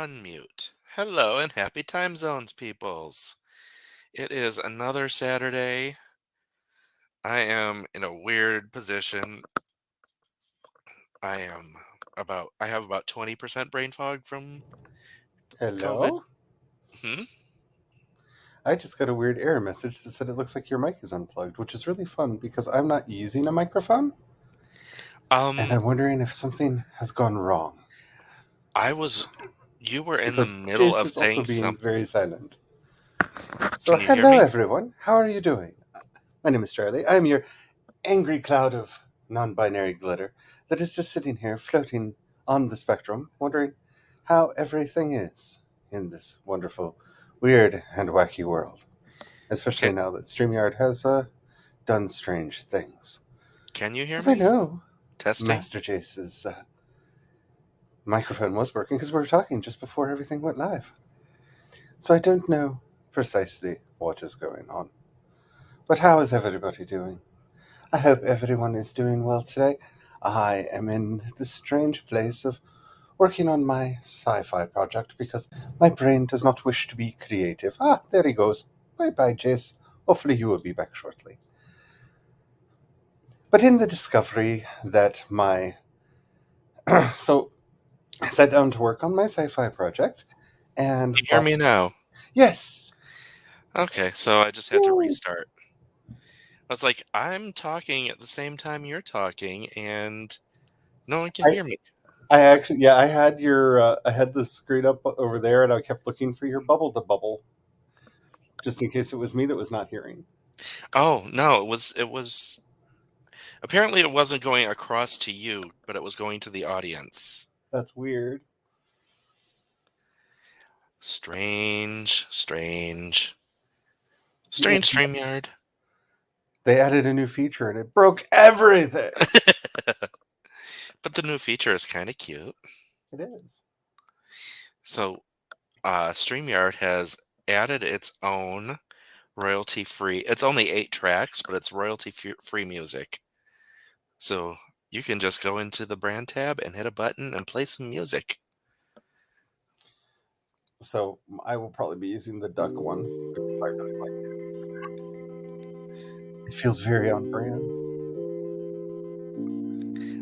Unmute. Hello and happy time zones, peoples. It is another Saturday. I am in a weird position. I have about 20% brain fog from COVID. Hello? Hmm? I just got a weird error message that said it looks like your mic is unplugged, which is really fun because I'm not using a microphone, and Um, I'm wondering if something has gone wrong. I was you were in the Because middle Jace of is also saying being something. very silent. So, Can you hear hello me? everyone. How are you doing? My name is Charlie. I'm your angry cloud of non binary glitter that is just sitting here floating on the spectrum, wondering how everything is in this wonderful, weird, and wacky world. Especially Can now that StreamYard has done strange things. can you hear Because I me? know Testing? Master Jace's microphone was working because we were talking just before everything went live. So I don't know precisely what is going on. But how is everybody doing? I hope everyone is doing well today. I am in the strange place of working on my sci-fi project because my brain does not wish to be creative. Ah, there he goes. Bye-bye, Jace. Hopefully you will be back shortly. But in the discovery that my... so I sat down to work on my sci-fi project and Can you hear thought, me now? yes, Okay, so I just had to yay. restart. I was like, I'm talking at the same time you're talking, and no one can I, hear me. I actually, yeah, I had the screen up over there and I kept looking for your bubble to bubble just in case it was me that was not hearing. Oh, no, it was apparently it wasn't going across to you, but it was going to the audience. That's weird. Strange, strange. Yeah, Strange StreamYard. they added a new feature and it broke everything. But the new feature is kind of cute. It is. So, StreamYard has added its own royalty free. It's only 8 tracks, but it's royalty free music. So, you can just go into the brand tab and hit a button and play some music. So I will probably be using the duck one because I really like it. It feels very on brand.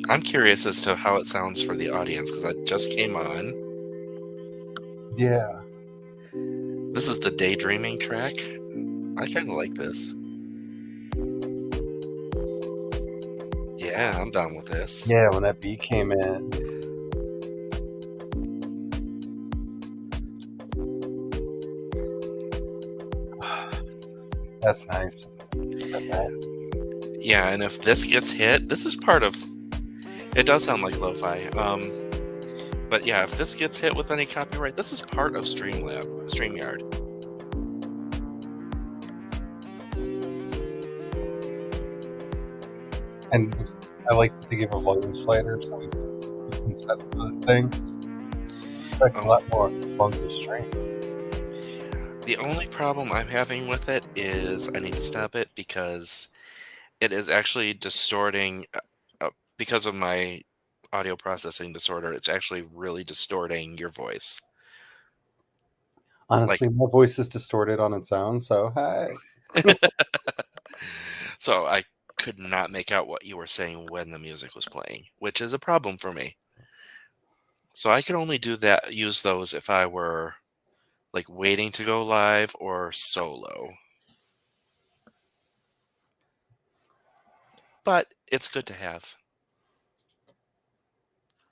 I'm curious as to how it sounds for the audience because I just came on. Yeah. This is the daydreaming track. I kind of like this. Yeah, I'm down with this. Yeah, when that beat came in. That's nice. That's Yeah, and if this gets hit, this is part of. It does sound like lo-fi. But yeah, if this gets hit with any copyright, this is part of StreamYard. and I like that they give a volume slider so you can set the thing. Expect a Oh, lot more funky strings. the only problem I'm having with it is I need to stop it because it is actually distorting. Because of my audio processing disorder, it's actually really distorting your voice. Like, Honestly, my voice is distorted on its own, so hey. so I could not make out what you were saying when the music was playing, which is a problem for me. So I could only use those if I were like waiting to go live or solo. But it's good to have.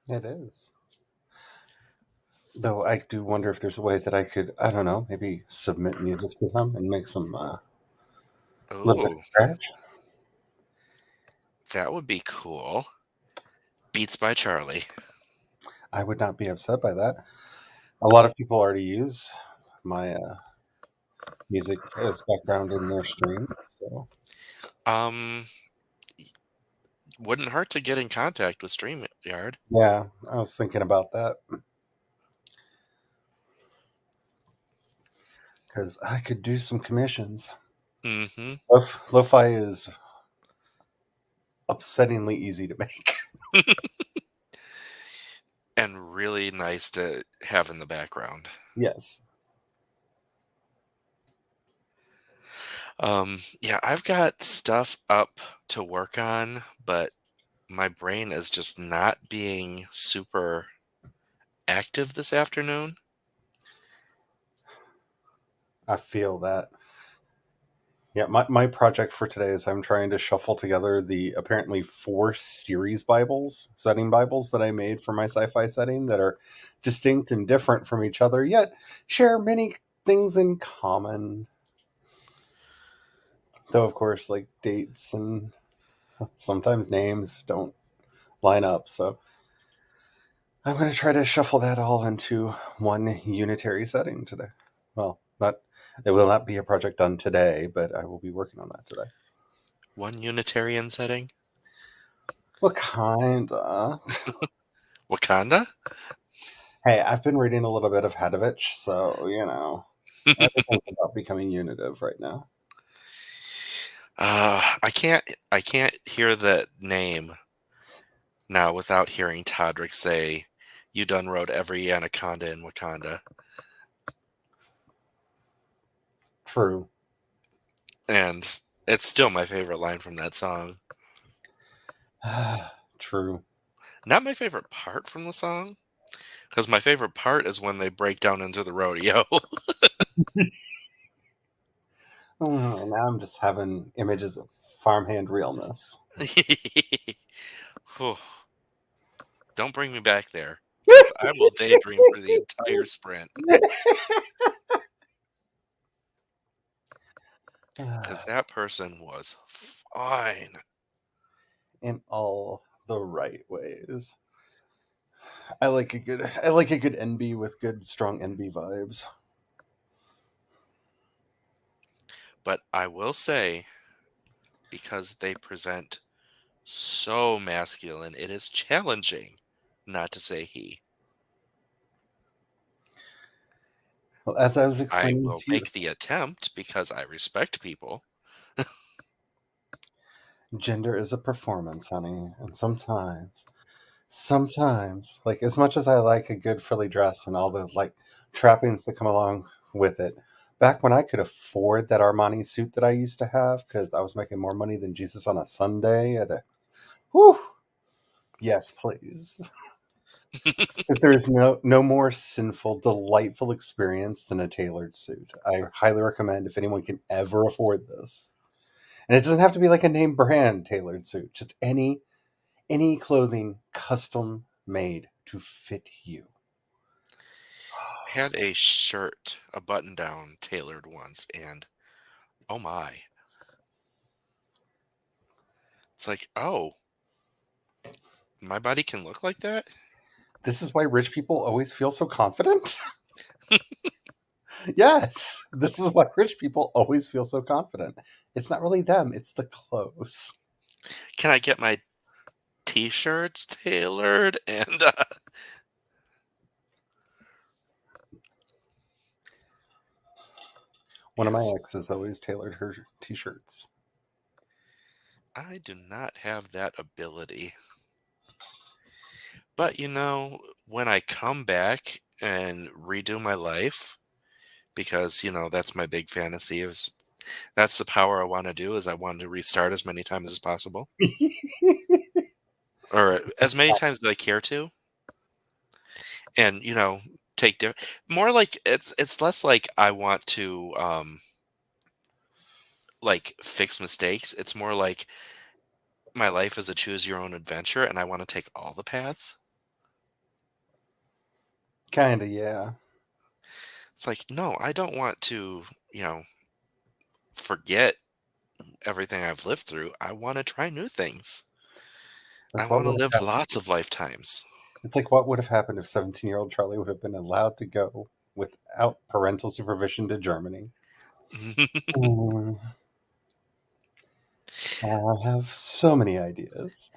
It is. Though I do wonder if there's a way that I could, I don't know, maybe submit music to them and make some little bit of Oh, scratch. that would be cool. Beats by Charlie. I would not be upset by that. A lot of people already use my music as background in their streams. So Um, wouldn't hurt to get in contact with StreamYard. yeah, I was thinking about that because I could do some commissions. Mm-hmm. Lo-fi is upsettingly easy to make. and really nice to have in the background. Yes. Yeah, I've got stuff up to work on, but my brain is just not being super active this afternoon. I feel that. Yeah, my project for today is I'm trying to shuffle together the apparently 4 series Bibles, setting Bibles that I made for my sci-fi setting that are distinct and different from each other, yet share many things in common. Though, of course, like dates and sometimes names don't line up. So I'm going to try to shuffle that all into one unitary setting today. Well, not it will not be a project done today, but I will be working on that today. One Unitarian setting? Well, kinda. Wakanda? Hey, I've been reading a little bit of Hadovich, so everything's about becoming unitive right now. I can't hear that name now without hearing Todrick say, "You done rode every anaconda in Wakanda," True. and it's still my favorite line from that song. True. Not my favorite part from the song, because my favorite part is when they break down into the rodeo. Oh, now I'm just having images of farmhand realness. Whew. Don't bring me back there, because I will daydream for the entire sprint. Because that person was fine. In all the right ways. I like a good NB with good strong NB vibes. But I will say, because they present so masculine, it is challenging not to say he. Well, as I was I explaining will to you, make the attempt because I respect people. gender is a performance, honey, and sometimes, like as much as I like a good frilly dress and all the like trappings that come along with it, back when I could afford that Armani suit that I used to have because I was making more money than Jesus on a Sunday at a whew, yes, please. Because there's no more sinful, delightful experience than a tailored suit. I highly recommend if anyone can ever afford this. And it doesn't have to be like a name brand tailored suit, just any clothing custom made to fit you. Had a shirt, a button down tailored once, and oh my. It's like, oh, my body can look like that? This is why rich people always feel so confident. Yes, this is why rich people always feel so confident. It's not really them, it's the clothes. Can I get my t shirts tailored? And One of my yes, exes always tailored her t-shirts. I do not have that ability. But when I come back and redo my life, because that's my big fantasy is that's the power I want to do is I want to restart as many times as possible, or It's as just many times as I care to, and take more like it's less like I want to like fix mistakes. It's more like my life is a choose your own adventure, and I want to take all the paths. kinda, yeah. It's like, no, I don't want to forget everything I've lived through. I want to try new things. I Like what want to would live have happened? lots of lifetimes. It's like what would have happened if 17-year-old Charlie would have been allowed to go without parental supervision to Germany? Mm, I have so many ideas.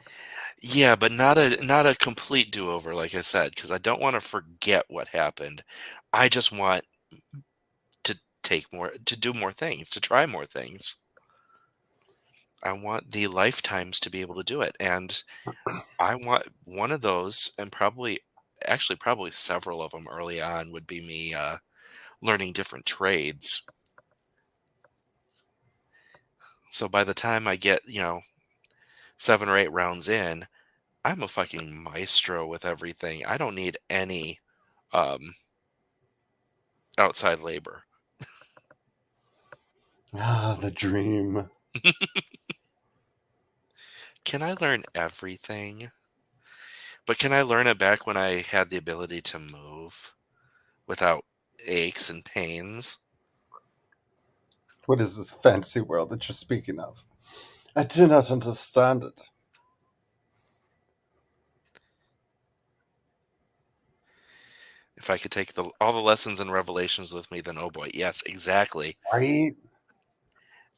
Yeah, but not a complete do-over, like I said, because I don't want to forget what happened. I just want to do more things, to try more things. I want the lifetimes to be able to do it, and I want one of those, and probably actually probably several of them early on would be me learning different trades. So by the time I get, 7 or 8 rounds in, I'm a fucking maestro with everything. I don't need any um, outside labor. Ah, the dream. Can I learn everything? But can I learn it back when I had the ability to move without aches and pains? What is this fancy world that you're speaking of? I do not understand it. If I could take all the lessons and revelations with me, then oh boy, yes, exactly. Right?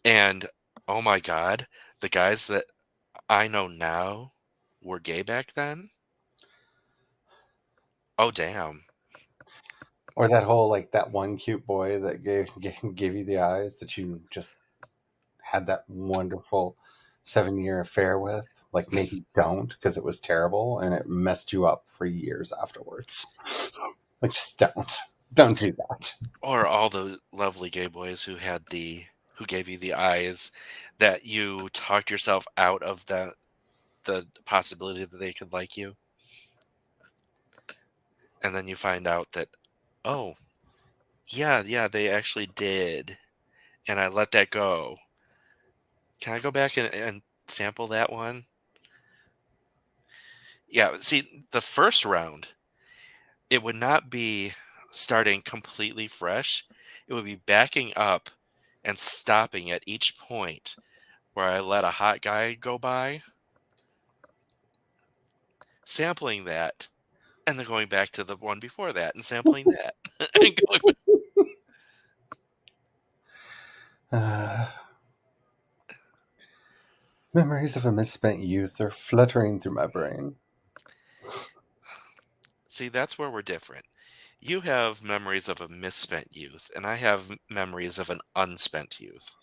And oh my god, the guys that I know now were gay back then. Oh damn. Or that whole, like, that one cute boy that gave you the eyes that you just had that wonderful 7-year affair with. Like, maybe don't, because it was terrible and it messed you up for years afterwards. Like, just don't. Don't do that. Or all the lovely gay boys who gave you the eyes that you talked yourself out of the possibility that they could like you. And then you find out that, oh, yeah, they actually did. And I let that go. Can I go back and sample that one? Yeah, see, the first round, it would not be starting completely fresh. It would be backing up and stopping at each point where I let a hot guy go by, sampling that, and then going back to the one before that and sampling that. And going back. Uh, Memories of a misspent youth are fluttering through my brain. See, that's where we're different. You have memories of a misspent youth, and I have memories of an unspent youth.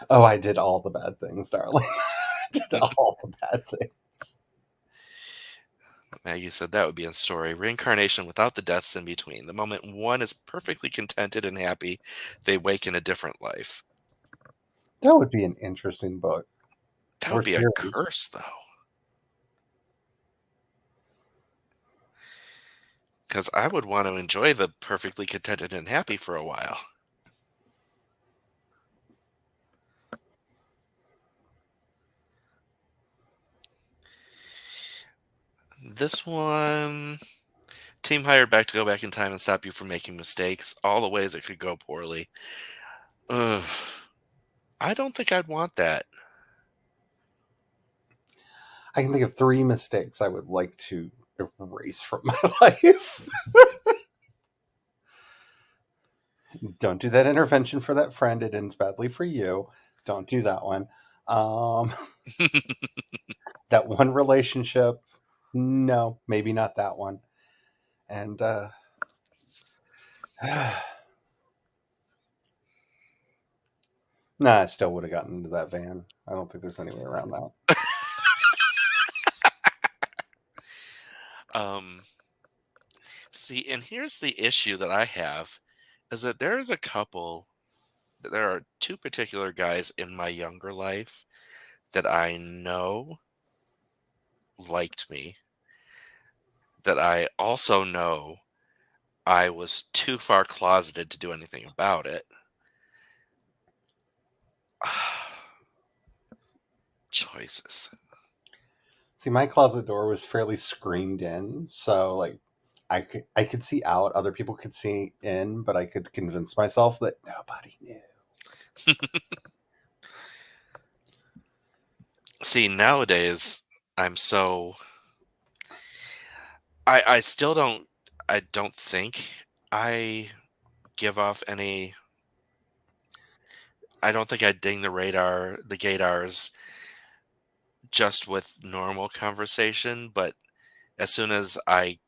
Oh, I did all the bad things, darling. I did all the bad things. Maggie said that would be a story. Reincarnation without the deaths in between. The moment one is perfectly contented and happy, they wake in a different life. That would be an interesting book That or would be a series. curse, though. Because I would want to enjoy the perfectly contented and happy for a while. This one, team hired back to go back in time and stop you from making mistakes. All the ways it could go poorly. Ugh. I don't think I'd want that. I can think of 3 mistakes I would like to erase from my life. Don't do that intervention for that friend. It ends badly for you. Don't do that one. Um, that one relationship. No, maybe not that one. And nah, I still would have gotten into that van. I don't think there's any way around that. um, See, and here's the issue that I have is that there are two particular guys in my younger life that I know liked me, that I also know I was too far closeted to do anything about it. Choices. See, my closet door was fairly screened in, so like I could see out, other people could see in, but I could convince myself that nobody knew. See, nowadays I'm so I still don't think I give off any. I don't think I ding the gaydars just with normal conversation, but as soon as I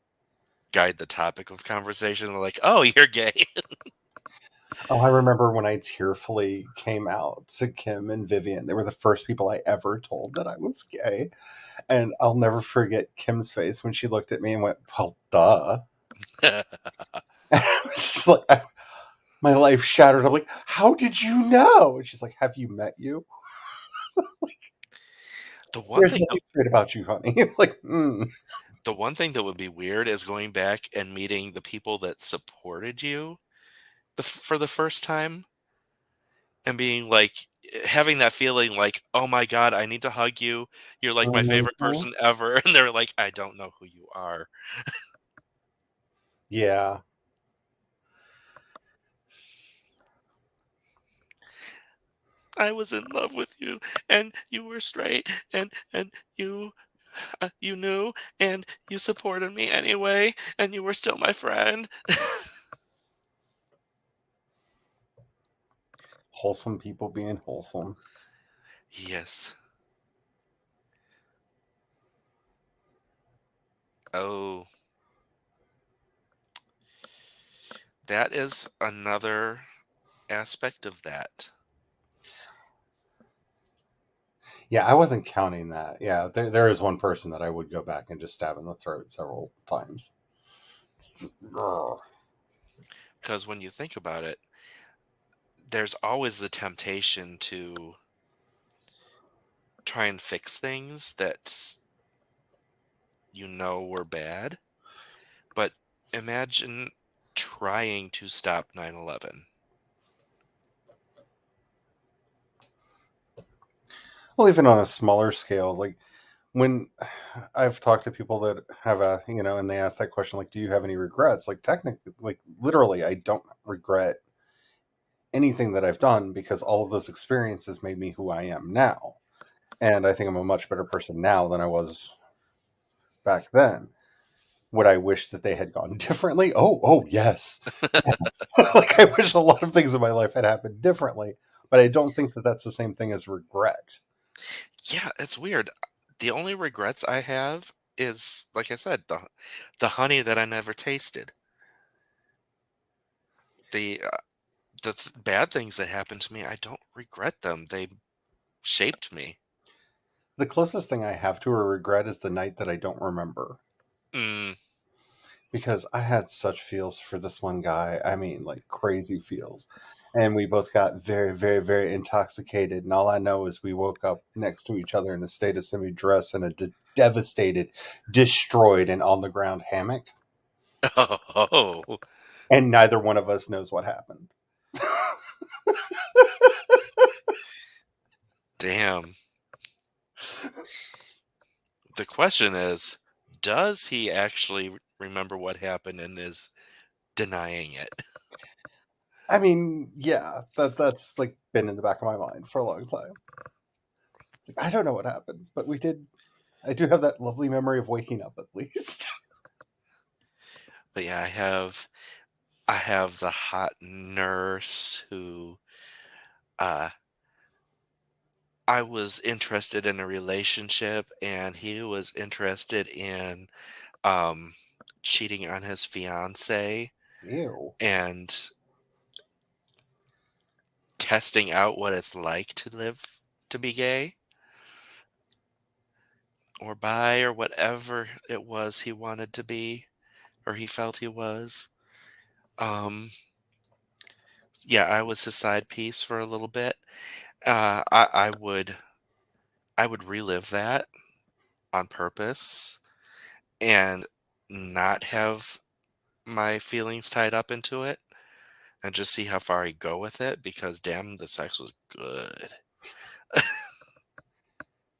guide the topic of conversation, they're like, "Oh, you're gay." Oh, I remember when I tearfully came out to Kim and Vivian. They were the first people I ever told that I was gay. And I'll never forget Kim's face when she looked at me and went, "Well, duh." And I was just like, my life shattered. I'm like, how did you know? And she's like, have you met you? the one There's thing nothing great about you, honey. Like, the one thing that would be weird is going back and meeting the people that supported you for the first time and being like having that feeling like, "Oh my god, I need to hug you. You're like my favorite mhm. person ever." And they're like, "I don't know who you are." Yeah. I was in love with you and you were straight and you knew and you supported me anyway and you were still my friend. Wholesome people being wholesome. Yes. Oh, that is another aspect of that. Yeah, I wasn't counting that. Yeah, there is one person that I would go back and just stab in the throat several times. Ugh. Because when you think about it, there's always the temptation to try and fix things that you know were bad. But imagine trying to stop 9/11. Well, even on a smaller scale, like when I've talked to people that have and they ask that question, like, do you have any regrets? Like, technically, like, literally, I don't regret anything that I've done because all of those experiences made me who I am now. And I think I'm a much better person now than I was back then. Would I wish that they had gone differently? Oh, yes. Yes. Like, I wish a lot of things in my life had happened differently, but I don't think that that's the same thing as regret. Yeah, it's weird. The only regrets I have is, like I said, the honey that I never tasted. The bad things that happened to me, I don't regret them. They shaped me. The closest thing I have to a regret is the night that I don't remember, Mm. because I had such feels for this one guy. I mean, like crazy feels. And we both got very, very, very intoxicated. And all I know is we woke up next to each other in a state of semi dress in a devastated, destroyed, and on the ground hammock. Oh, And neither one of us knows what happened. damn. The question is, does he actually remember what happened and is denying it? I mean, yeah, that's like been in the back of my mind for a long time. It's like, I don't know what happened, but we did. I do have that lovely memory of waking up at least. But yeah, I have the hot nurse who uh I was interested in a relationship and he was interested in um cheating on his fiance Ew. and testing out what it's like to be gay or bi or whatever it was he wanted to be or he felt he was. Um yeah, I was his side piece for a little bit. I would relive that on purpose and not have my feelings tied up into it and just see how far I go with it because damn, the sex was good.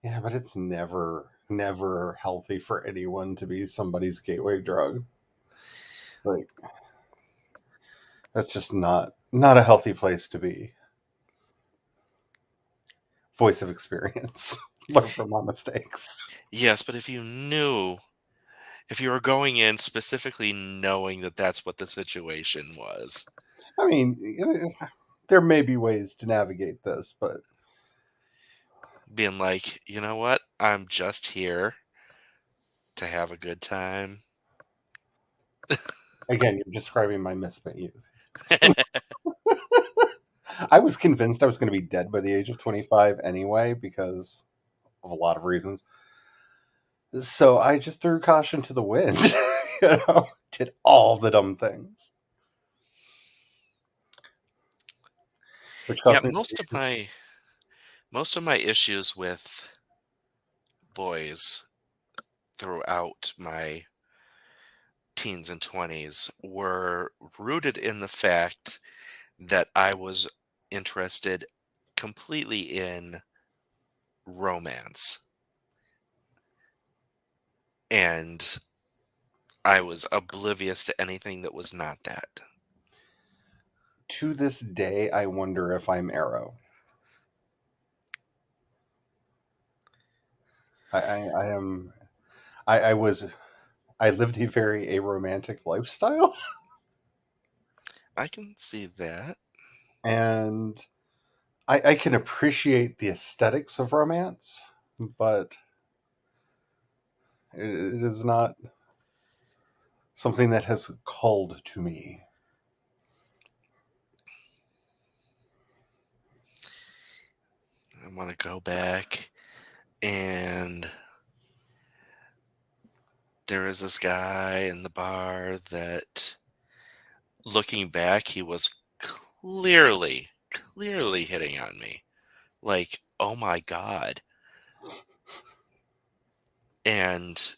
Yeah, but it's never healthy for anyone to be somebody's gateway drug. Like, that's just not a healthy place to be. Voice of experience. Learn from my mistakes. Yes, but if you were going in specifically knowing that that's what the situation was, I mean, there may be ways to navigate this, but being like, you know what, I'm just here to have a good time. again, you're describing my misspent youth. I was convinced I was going to be dead by the age of 25 anyway because of a lot of reasons. So I just threw caution to the wind. You know, did all the dumb things. Which Yeah, caused me. most of my issues with boys throughout my teens and 20s were rooted in the fact that I was interested completely in romance. And I was oblivious to anything that was not that. To this day, I wonder if I'm Arrow. I am. I was. I lived a very aromantic lifestyle, I can see that. and I can appreciate the aesthetics of romance, but it is not something that has called to me. I want to go back, and there is this guy in the bar that, looking back, he was clearly hitting on me. Like, oh my God. And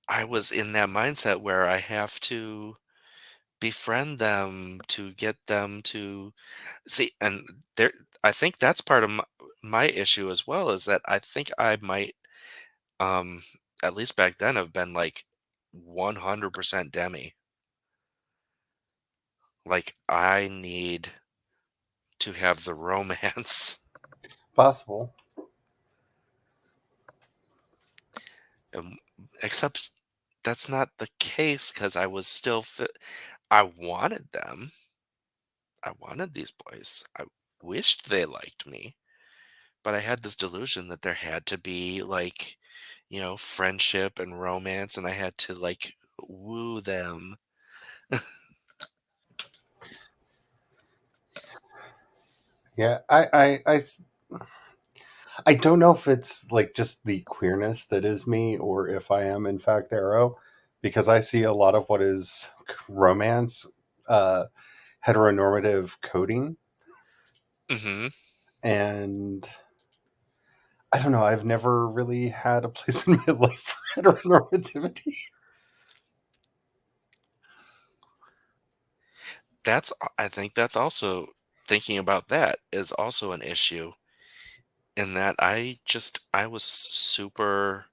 I was in that mindset where I have to befriend them to get them to see. And there, I think that's part of my issue as well, is that I think I might, um, at least back then, have been like 100% Demi. Like, I need to have the romance. Possible. Um, except that's not the case, because I was still fit. I wanted them. I wanted these boys. I wished they liked me, but I had this delusion that there had to be, like, friendship and romance, and I had to, like, woo them. Yeah, I don't know if it's like just the queerness that is me or if I am in fact Arrow, because I see a lot of what is romance, uh, heteronormative coding, Hmm. and I don't know. I've never really had a place in my life for heteronormativity. I think that's also, thinking about that is also an issue, in that I was super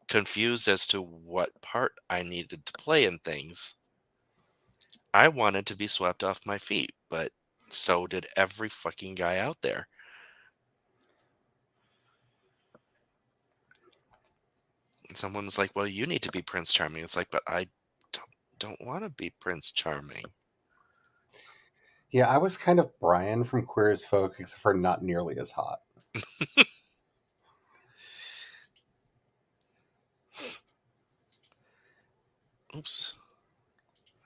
confused as to what part I needed to play in things. I wanted to be swept off my feet, but so did every fucking guy out there. And someone was like, "Well, you need to be Prince Charming." It's like, but I don't want to be Prince Charming. Yeah, I was kind of Brian from Queer as Folk, except for not nearly as hot. Oops.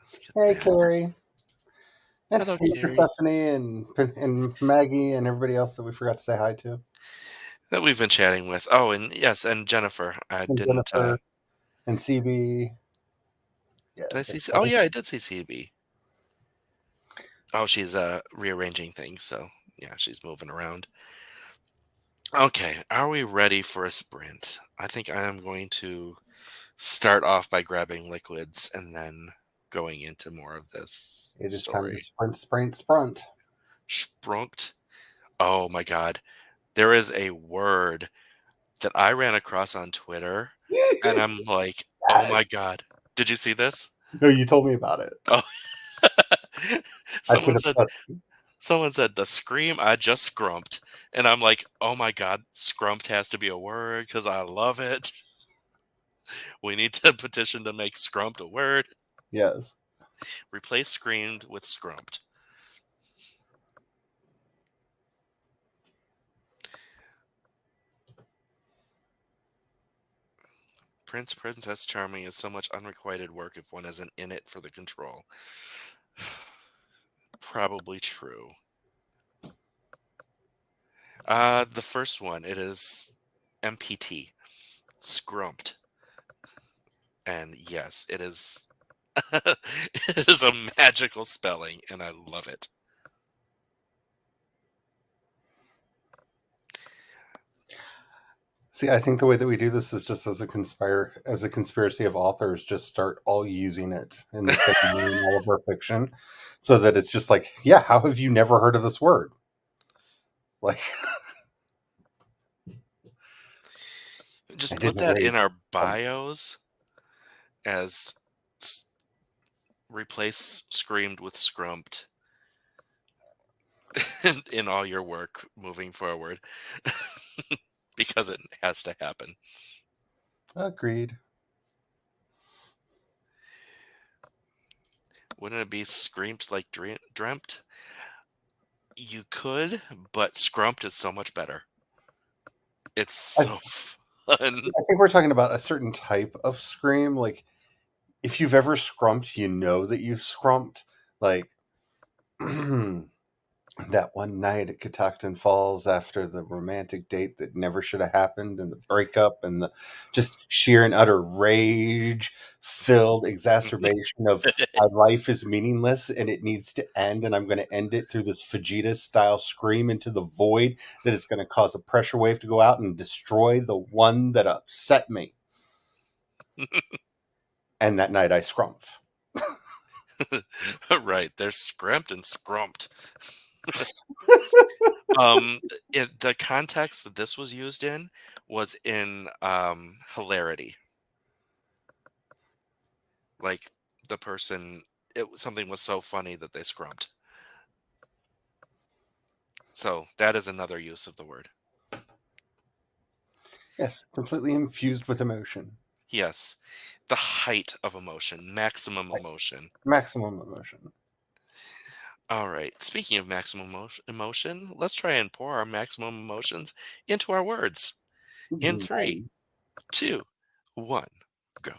Let's get Hey, that. Carrie. And Hello, hey, Carrie. Persephone and Maggie and everybody else that we forgot to say hi to. That we've been chatting with. Oh, and yes, and Jennifer. I And didn't. Jennifer and CB. Yeah, Did I see? thanks, Oh, buddy. yeah, I did see CB. Oh, she's rearranging things, so yeah, she's moving around. Okay, are we ready for a sprint? I think I am going to start off by grabbing liquids and then going into more of this It is time to story. sprint, sprint, sprint. Sprunked. Oh my God. There is a word that I ran across on Twitter, and I'm like, oh my Yes. God. Did you see this? No, you told me about it. Oh, I can someone said attest. someone said the scream I just scrumped, and I'm like, oh my God, scrumped has to be a word because I love it. We need to petition to make scrumped a word. Yes. Replace screamed with scrumped. Princess Charming is so much unrequited work if one isn't in it for the control. Probably true. The first one, it is MPT. Scrumped. And yes, it is it is a magical spelling, and I love it. See, I think the way that we do this is just as a conspiracy of authors, just start all using it in the same way in all of our fiction, so that it's just like, yeah, how have you never heard of this word? Like, I Just put didn't that rage. in our bios as s replace screamed with scrumped in all your work moving forward, because it has to happen. Agreed. Wouldn't it be screamed like dreamt? You could, but scrumped is so much better. It's I, so fun. I think we're talking about a certain type of scream. Like, if you've ever scrumped, you know that you've scrumped. Like, that one night at Catoctin Falls after the romantic date that never should have happened, and the breakup, and the just sheer and utter rage filled exacerbation of my life is meaningless and it needs to end, and I'm going to end it through this Vegeta style scream into the void that is going to cause a pressure wave to go out and destroy the one that upset me. And that night I scrumped. Right, there's scrumped and scrumped. The context that this was used in was in, hilarity. Like, the person something was so funny that they scrumped. So, that is another use of the word. Yes, completely infused with emotion. Yes. The height of emotion, maximum Like, emotion. maximum emotion. Alright, speaking of maximum emotion, let's try and pour our maximum emotions into our words. In 3, Nice. 2, 1, go.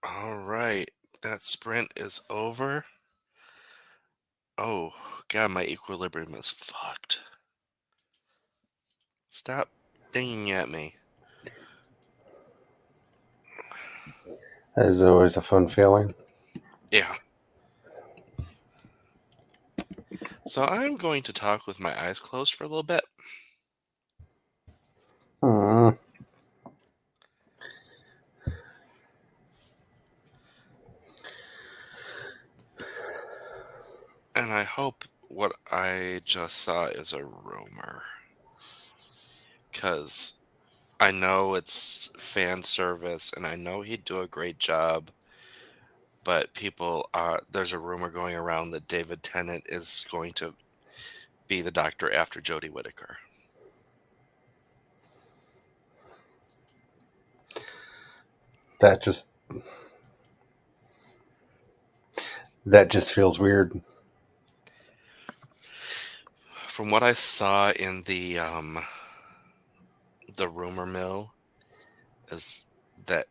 All right. That sprint is over. Oh, God, my equilibrium is fucked. Stop dinging at me. That is always a fun feeling. Yeah. So I'm going to talk with my eyes closed for a little bit. Hmm. And I hope what I just saw is a rumor. Because I know it's fan service and I know he'd do a great job. But people are, there's a rumor going around that David Tennant is going to be the Doctor after Jodie Whittaker. That just that just feels weird. From what I saw in the rumor mill, is that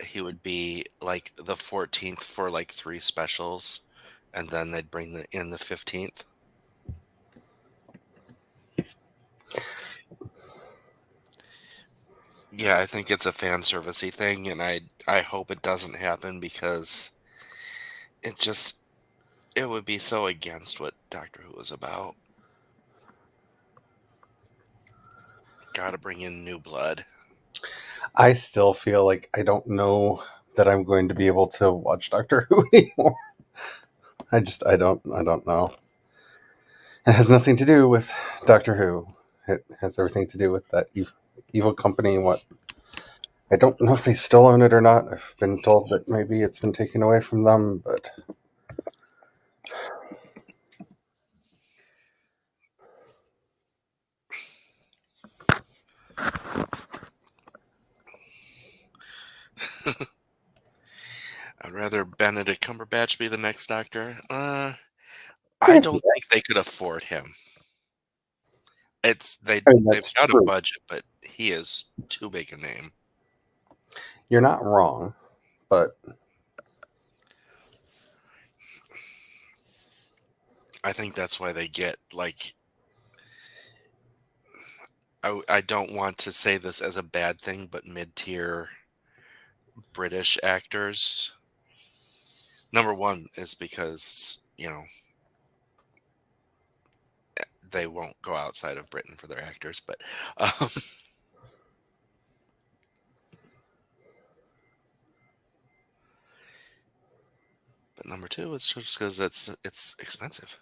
he would be like the 14th for like 3 specials, and then they'd bring in the 15th. Yeah, I think it's a fan servicey thing, and I hope it doesn't happen because it just it would be so against what Doctor Who is about. Got to bring in new blood. I still feel like I don't know that I'm going to be able to watch Doctor Who anymore. I don't know. It has nothing to do with Doctor Who. It has everything to do with that evil company. What I don't know if they still own it or not. I've been told that maybe it's been taken away from them, but I'd rather Benedict Cumberbatch be the next Doctor. I if don't think they could afford him. It's I mean they've that's got a true. budget, but he is too big a name. You're not wrong, but I think that's why they get like I don't want to say this as a bad thing, but mid-tier British actors. Number one is because, they won't go outside of Britain for their actors, um, but number two, it's just because it's expensive.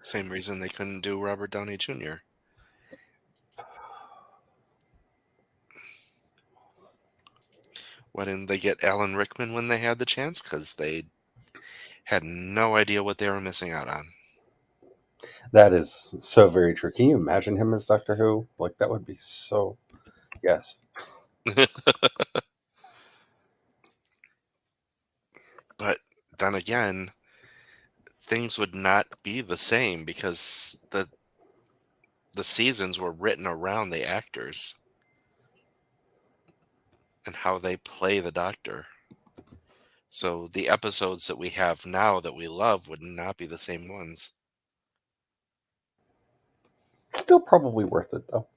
Same reason they couldn't do Robert Downey Jr. Why didn't they get Alan Rickman when they had the chance? Because they had no idea what they were missing out on. that is so very true. Can you imagine him as Doctor Who? Like that would be so. Yes, But then again, things would not be the same because the seasons were written around the actors and how they play the Doctor. So the episodes that we have now that we love would not be the same ones. still probably worth it though.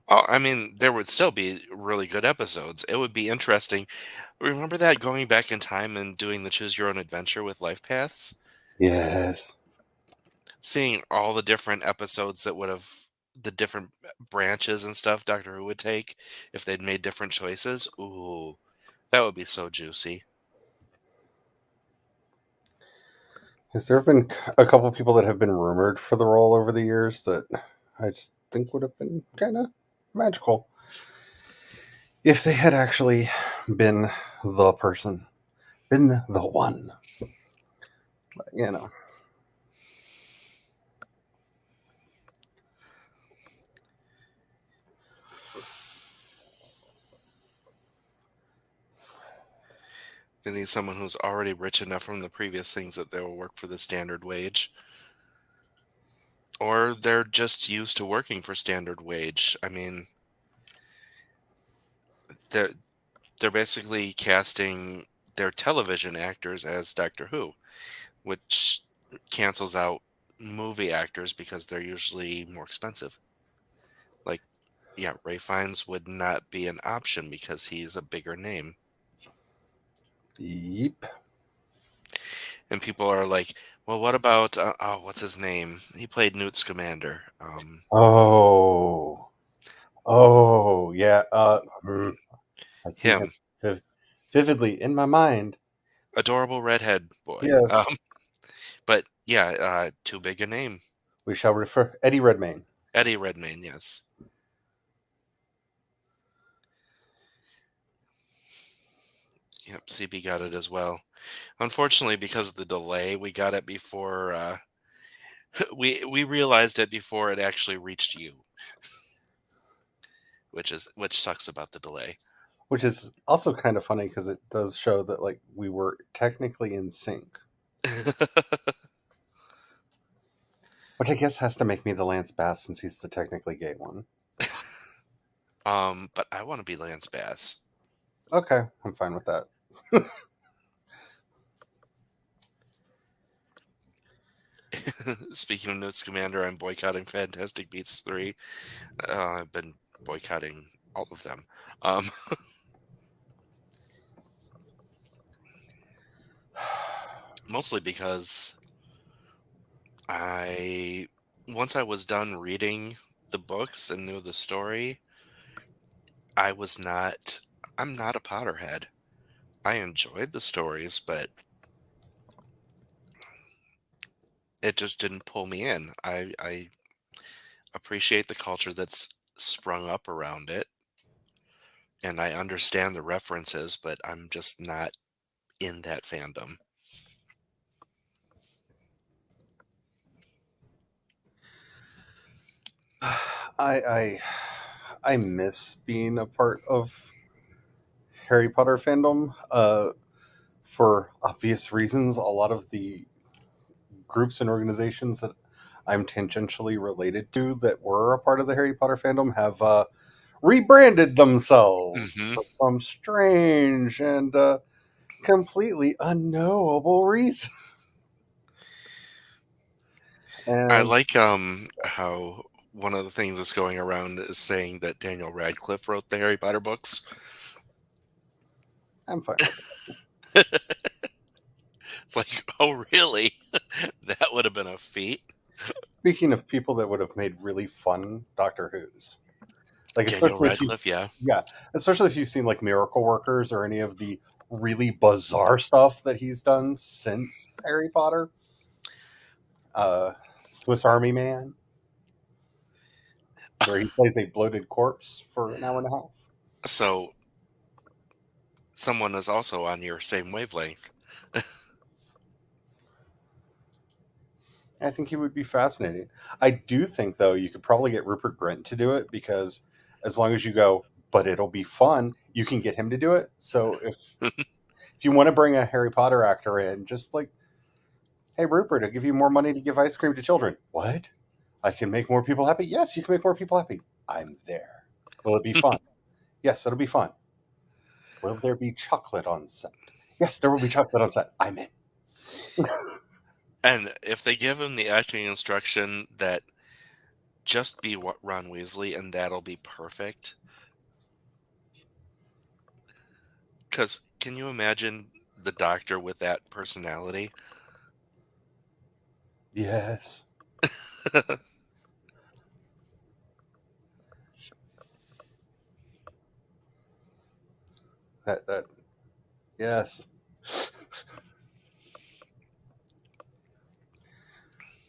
Oh, I mean, there would still be really good episodes. It would be interesting. Remember that going back in time and doing the choose your own adventure with Life Paths? Yes, Seeing all the different episodes that would have the different branches and stuff Doctor Who would take if they'd made different choices. Ooh, that would be so juicy. because there have been a couple people that have been rumored for the role over the years that I just think would have been kind of magical if they had actually been the person, been the one. But, They need someone who's already rich enough from the previous things that they will work for the standard wage. Or they're just used to working for standard wage. I mean, they're they're basically casting their television actors as Doctor Who, which cancels out movie actors because they're usually more expensive. Like, yeah, Ray Fiennes would not be an option because he's a bigger name. Yep. And people are like, well, what about, oh, what's his name? He played Newt Scamander. Oh. Oh, yeah. I see him Him, vividly in my mind. adorable redhead boy. Yes. But yeah, too big a name. We shall refer Eddie Redmayne. Eddie Redmayne, yes. Yep, CB got it as well. Unfortunately, because of the delay, we got it before we realized it before it actually reached you, which sucks about the delay. Which is also kind of funny because it does show that like we were technically in sync. Which I guess has to make me the Lance Bass since he's the technically gay one. But I want to be Lance Bass. Okay, I'm fine with that. Speaking of Notes Commander, I'm boycotting Fantastic Beasts 3. I've been boycotting all of them. Um, Mostly because once I was done reading the books and knew the story, I was not, I'm not a Potterhead. I enjoyed the stories, but it just didn't pull me in. I appreciate the culture that's sprung up around it, and I understand the references, but I'm just not in that fandom. I I miss being a part of Harry Potter fandom. For obvious reasons, a lot of the groups and organizations that I'm tangentially related to that were a part of the Harry Potter fandom have rebranded themselves Hmm. for some strange and completely unknowable reason. I And like how one of the things that's going around is saying that Daniel Radcliffe wrote the Harry Potter books. I'm fine with it. It's like, oh really? That would have been a feat. Speaking of people that would have made really fun Doctor Who's, like Daniel especially if you, Radcliffe, yeah. yeah, especially if you've seen like Miracle Workers or any of the really bizarre stuff that he's done since Harry Potter. Uh, Swiss Army Man, where he plays a bloated corpse for an hour and a half. So someone is also on your same wavelength. I think he would be fascinating. I do think though you could probably get Rupert Grint to do it because as long as you go, but it'll be fun, you can get him to do it. So if you want to bring a Harry Potter actor in, just like, hey Rupert, I'll give you more money to give ice cream to children. What? I can make more people happy? Yes, you can make more people happy. I'm there. Will it be fun? Yes, it'll be fun. Will there be chocolate on set? Yes, there will be chocolate on set. I'm in. And if they give him the acting instruction that just be Ron Weasley and that'll be perfect. Because can you imagine the Doctor with that personality? Yes. That yes.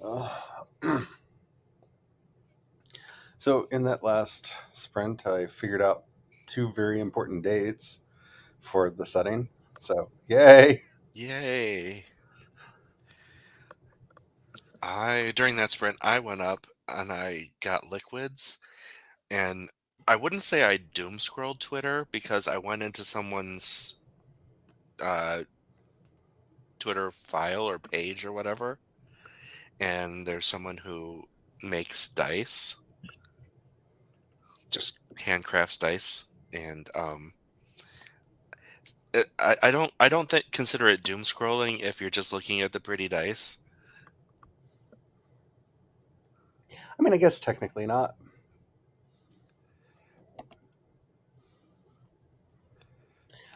Uh, so in that last sprint, I figured out two very important dates for the setting. So yay! Yay. During that sprint, I went up and I got liquids, and I wouldn't say I doom scrolled Twitter because I went into someone's uh, Twitter file or page or whatever, and there's someone who makes dice, just handcrafts dice, and I don't think consider it doom scrolling if you're just looking at the pretty dice. I mean, I guess technically not.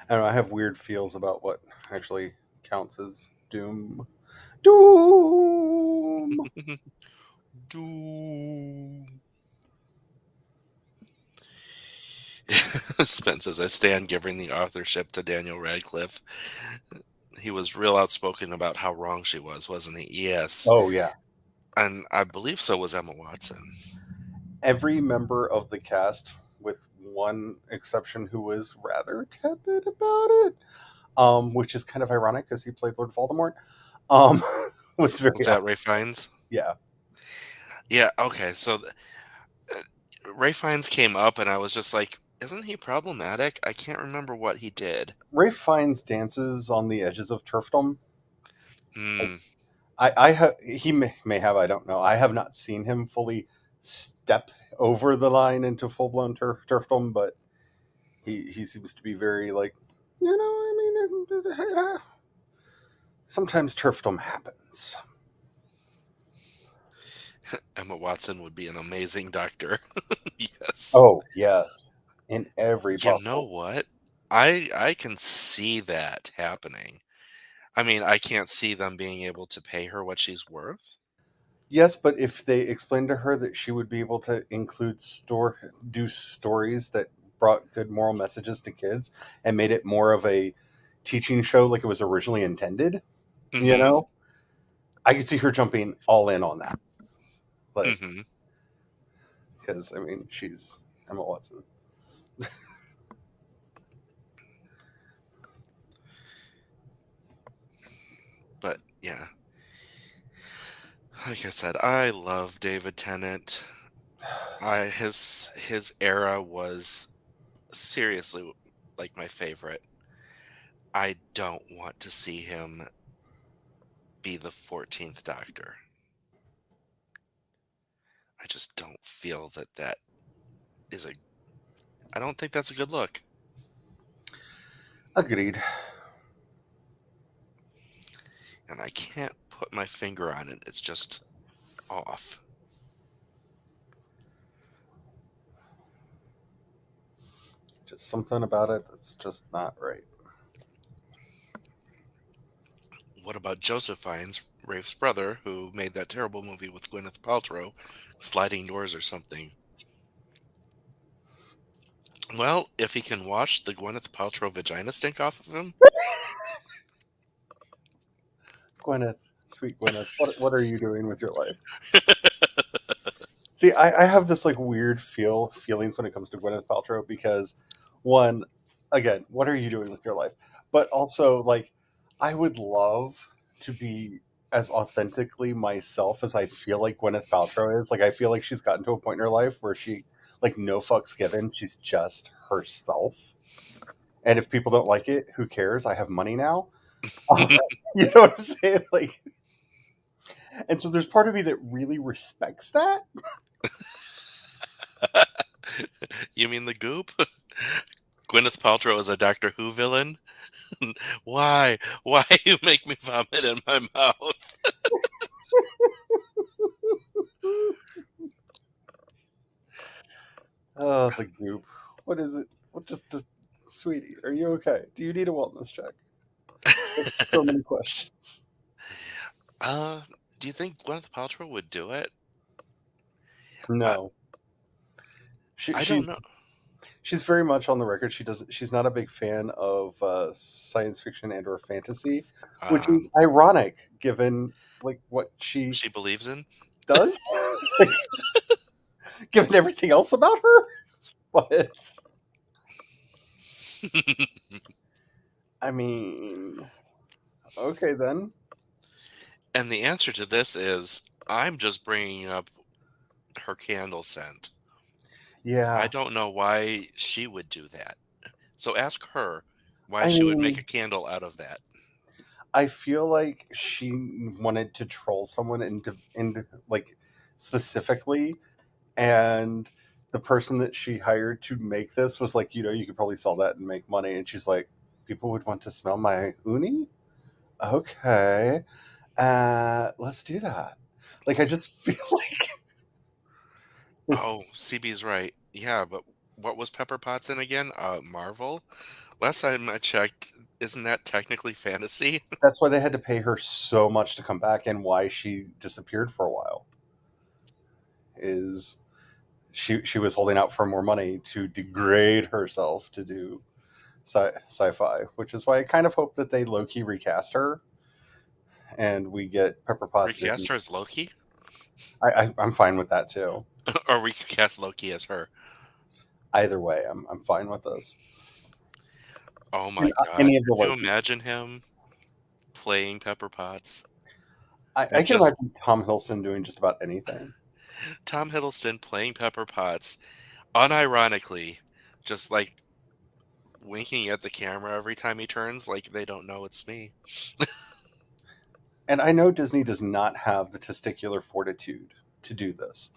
I don't know. I have weird feels about what actually counts as doom. Doom. Doom. Spence says, I stand giving the authorship to Daniel Radcliffe. He was real outspoken about how wrong she was, wasn't he? Yes. Oh yeah. And I believe so was Emma Watson. Every member of the cast, with one exception, who was rather tepid about it, which is kind of ironic because he played Lord Voldemort, um, was very Was that Ray Fiennes? yeah. Yeah, okay. So Ray Fiennes came up, and I was just like, isn't he problematic? I can't remember what he did. Ray Fiennes dances on the edges of turfdom. Like, Hmm. I have he may have, I don't know. I have not seen him fully step over the line into full blown turfdom, but he seems to be very like, I mean, sometimes turfdom happens. Emma Watson would be an amazing doctor. Yes. Oh yes, in every You know possible. what? I can see that happening. I mean, I can't see them being able to pay her what she's worth. Yes, but if they explained to her that she would be able to do stories that brought good moral messages to kids and made it more of a teaching show like it was originally intended, you Mm-hmm. know, I could see her jumping all in on that. Like, Mm-hmm. because I mean, she's Emma Watson. But yeah, like I said, I love David Tennant. His era was seriously like my favorite. I don't want to see him be the 14th Doctor. I just don't feel that that is a. I don't think that's a good look, Agreed. and I can't put my finger on it. It's just off. Just something about it that's just not right. What about Joseph Fiennes, Rafe's brother, who made that terrible movie with Gwyneth Paltrow, Sliding Doors or something? Well, if he can wash the Gwyneth Paltrow vagina stink off of him, Gwyneth, sweet Gwyneth, what are you doing with your life? See, I have this like weird feelings when it comes to Gwyneth Paltrow because one, again, what are you doing with your life? But also like I would love to be as authentically myself as I feel like Gwyneth Paltrow is. Like I feel like she's gotten to a point in her life where she like no fucks given. She's just herself. And if people don't like it, who cares? I have money now. You know what I'm saying? Like, and so there's part of me that really respects that. you mean the Goop? Gwyneth Paltrow is a Doctor Who villain? Why? Why you make me vomit in my mouth? Oh, the goop. What is it? What just, sweetie, are you okay? Do you need a wellness check? So many questions. Uh, do you think Gwyneth Paltrow would do it? I, No, she, I don't know. she's very much on the record. She's not a big fan of science fiction and or fantasy, which is Um, ironic given like what she she believes in. does, like, given everything else about her. But I mean, okay then. And the answer to this is I'm just bringing up her candle scent. I Yeah, don't know why she would do that. So ask her why I she would make mean, a candle out of that. I feel like she wanted to troll someone into like specifically, and the person that she hired to make this was like, you could probably sell that and make money. And she's like, people would want to smell my uni? Okay. Let's do that. Like, I just feel like this. Oh, CB's right. Yeah, but what was Pepper Potts in again? Marvel? Last time I checked, isn't that technically fantasy? That's why they had to pay her so much to come back, and why she disappeared for a while. Is she was holding out for more money to degrade herself to do sci-fi, which is why I kind of hope that they low-key recast her and we get Pepper Potts in. Recast her as Loki? I'm fine with that too. Or recast Loki as her? Either way, I'm fine with this. Oh And my god. any of the Could you Loki. imagine him playing Pepper Potts? I And can just imagine Tom Hiddleston doing just about anything. Tom Hiddleston playing Pepper Potts, unironically, just like winking at the camera every time he turns, like they don't know it's me. And I know Disney does not have the testicular fortitude to do this,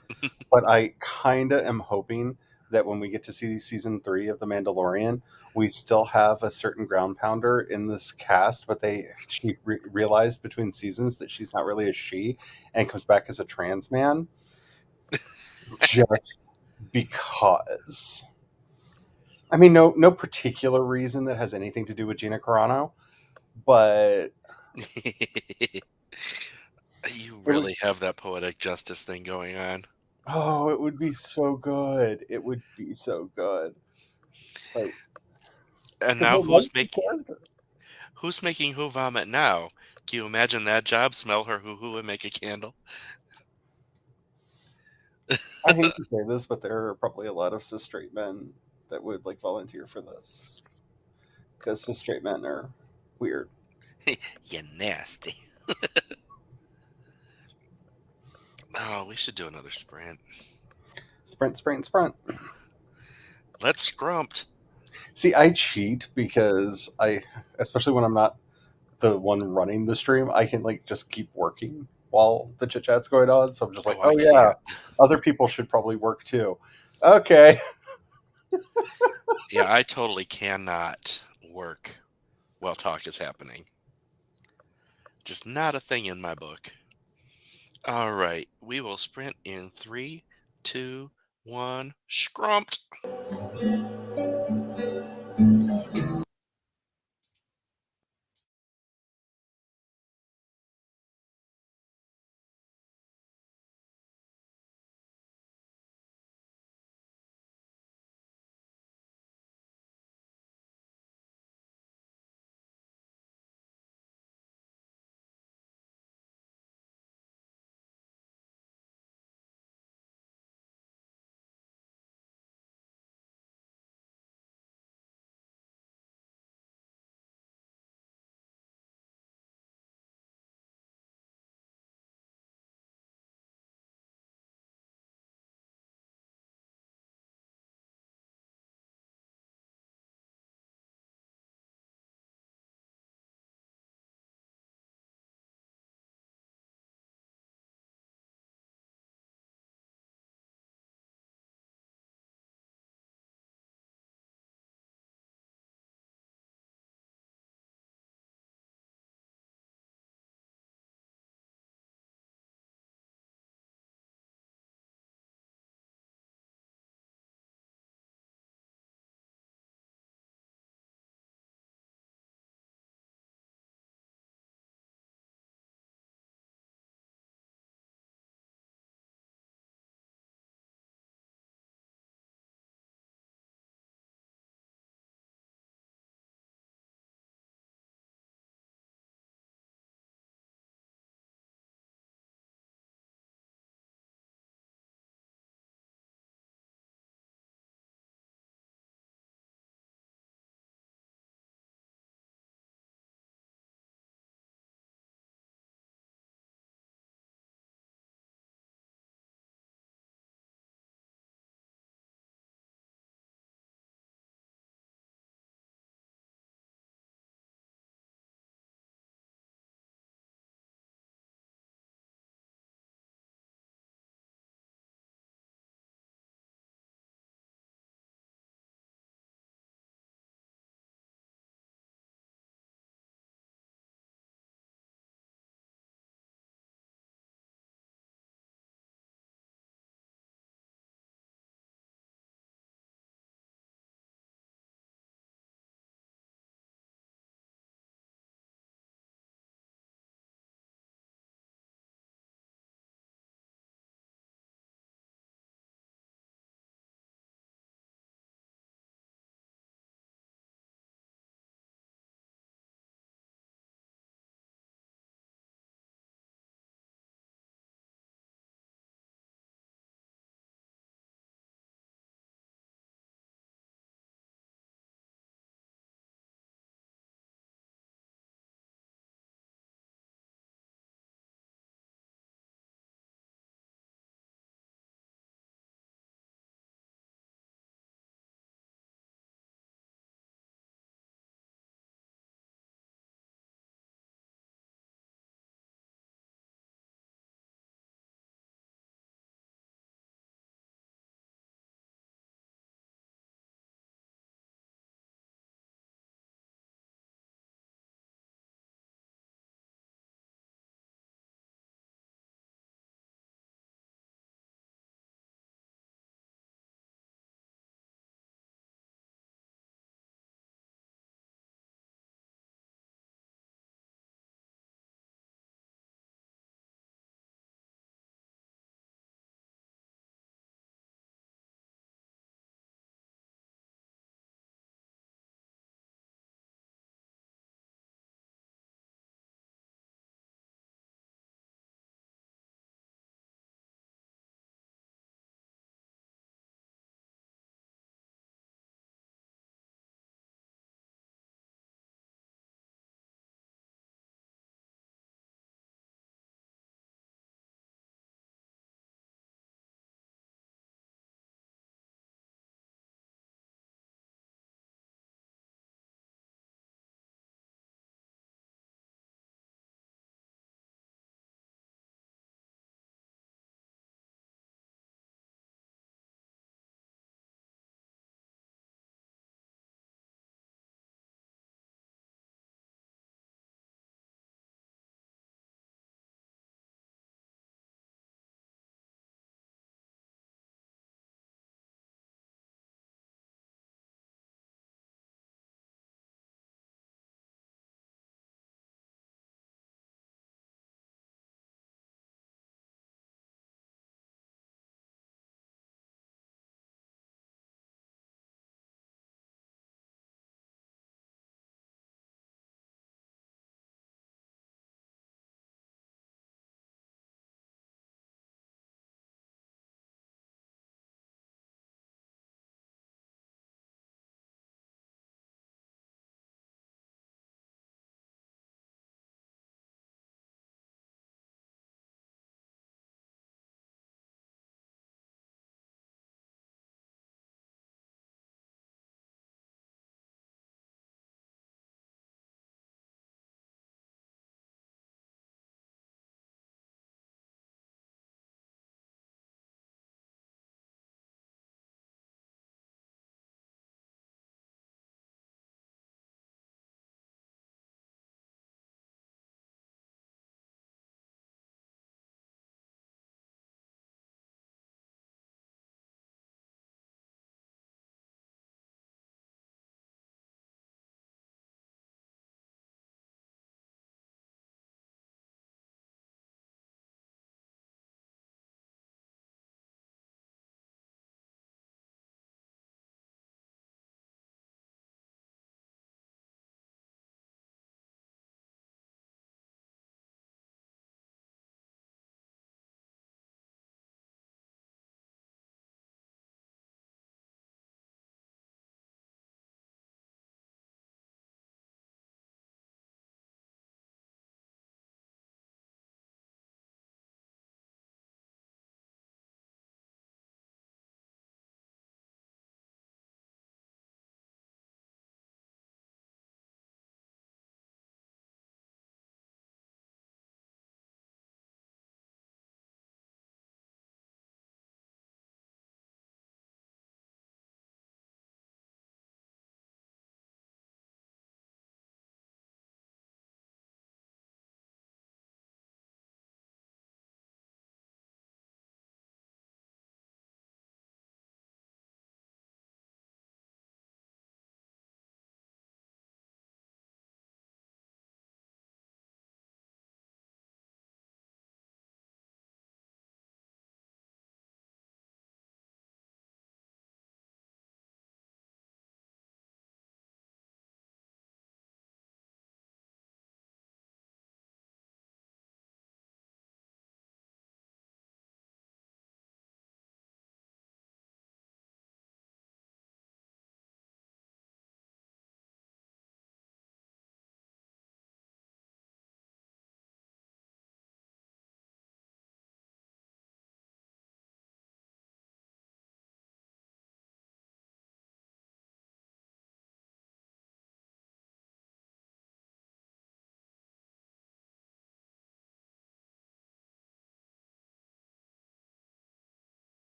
but I kind of am hoping that when we get to see season 3 of The Mandalorian, we still have a certain ground pounder in this cast, but she realized between seasons that she's not really a she and comes back as a trans man just because. I mean, no particular reason that has anything to do with Gina Carano, but You it would. really have that poetic justice thing going on. Oh, it would be so good. It would be so good. Like, And because I now like the character. who's making who vomit now? Can you imagine that job? Smell her hoo hoo and make a candle? I hate to say this, but there are probably a lot of cis straight men that would like volunteer for this because cis straight men are weird. You nasty. Oh, we should do another sprint. Sprint, sprint, sprint. Let's scrumped. See, I cheat because especially when I'm not the one running the stream, I can like just keep working while the chit chat's going on. So I'm just like, Oh, I oh yeah, can't. other people should probably work too. Okay. Yeah, I totally cannot work while talk is happening. Just not a thing in my book. All right, we will sprint in 3, 2, 1. Scrumped.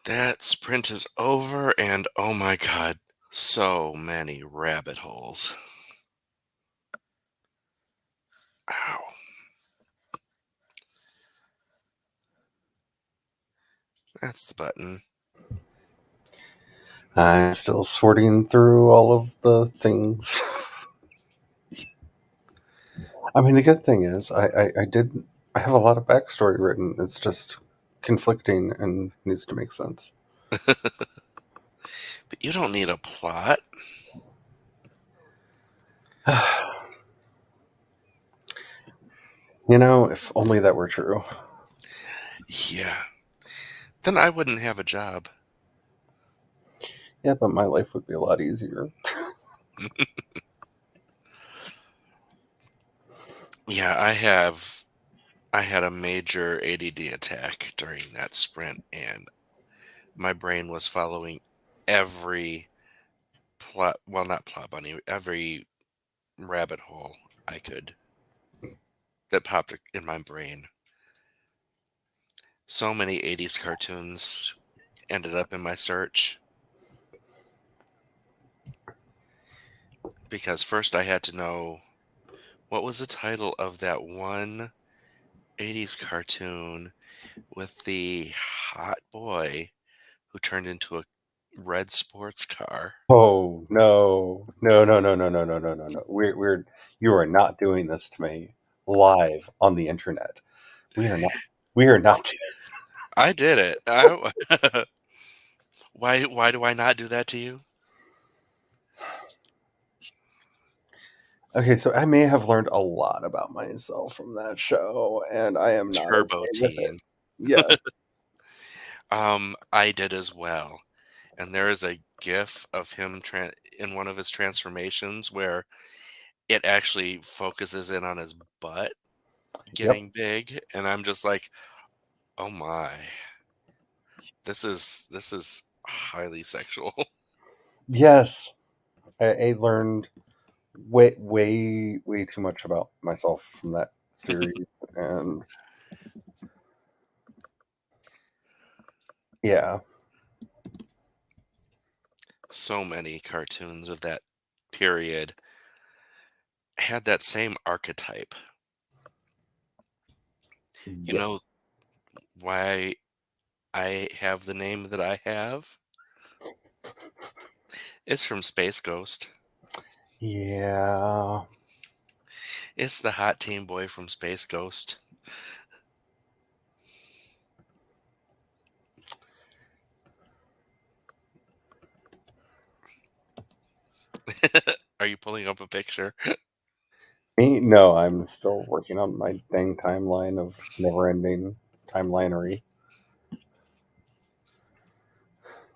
That sprint is over, and oh my god, so many rabbit holes. Ow. That's the button. I'm still sorting through all of the things. I mean, the good thing is, I have a lot of backstory written. It's just conflicting and needs to make sense. But you don't need a plot. You know, if only that were true. Yeah. Then I wouldn't have a job. Yeah, but my life would be a lot easier. Yeah, I had a major ADD attack during that sprint, and my brain was following every plot, well, not plot bunny, every rabbit hole I could that popped in my brain. So many 80s cartoons ended up in my search because first I had to know what was the title of that one 80s cartoon with the hot boy who turned into a red sports car. Oh no, no, no, no, no, no, no, no, no, no! We're you are not doing this to me live on the internet. We are not. We are not. I did it. Why do I not do that to you? Okay, so I may have learned a lot about myself from that show, and I am not Turbo okay with it. Teen. Yes. I did as well. And there is a GIF of him in one of his transformations where it actually focuses in on his butt Yep. getting big, and I'm just like, "Oh my, this is highly sexual." Yes. I learned way too much about myself from that series, and yeah, So many cartoons of that period had that same archetype. You know yes, why I have the name that I have? It's from Space Ghost. yeah. It's the hot teen boy from Space Ghost. Are you pulling up a picture? Me? No, I'm still working on my dang timeline of never-ending timelinery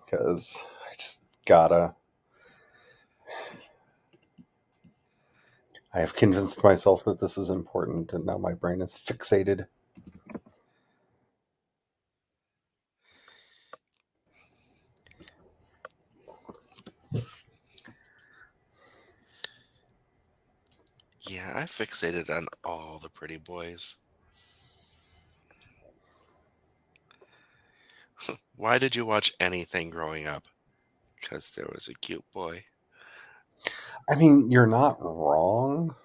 because I just gotta. I have convinced myself that this is important, and now my brain is fixated. Yeah, I fixated on all the pretty boys. Why did you watch anything growing up? Because there was a cute boy. I mean, you're not wrong.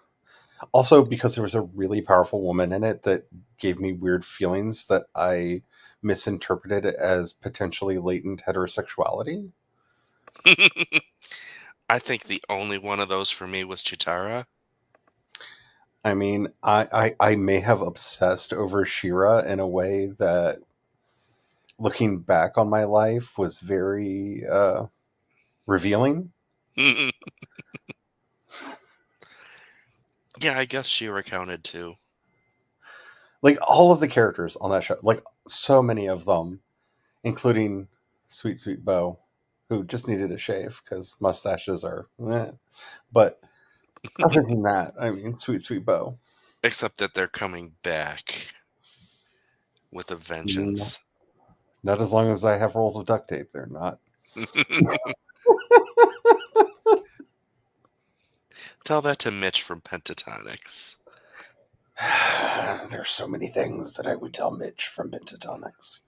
Also, because there was a really powerful woman in it that gave me weird feelings that I misinterpreted as potentially latent heterosexuality. I think the only one of those for me was Chitara. I mean, I may have obsessed over Shira in a way that, looking back on my life, was very revealing. Yeah, I guess she recounted too. Like all of the characters on that show, like so many of them, including Sweet Bo, who just needed a shave because mustaches are. But other than that, I mean, Sweet Bo. Except that they're coming back with a Mm, vengeance. not as long as I have rolls of duct tape. They're not. Tell that to Mitch from Pentatonics. There's so many things that I would tell Mitch from Pentatonics.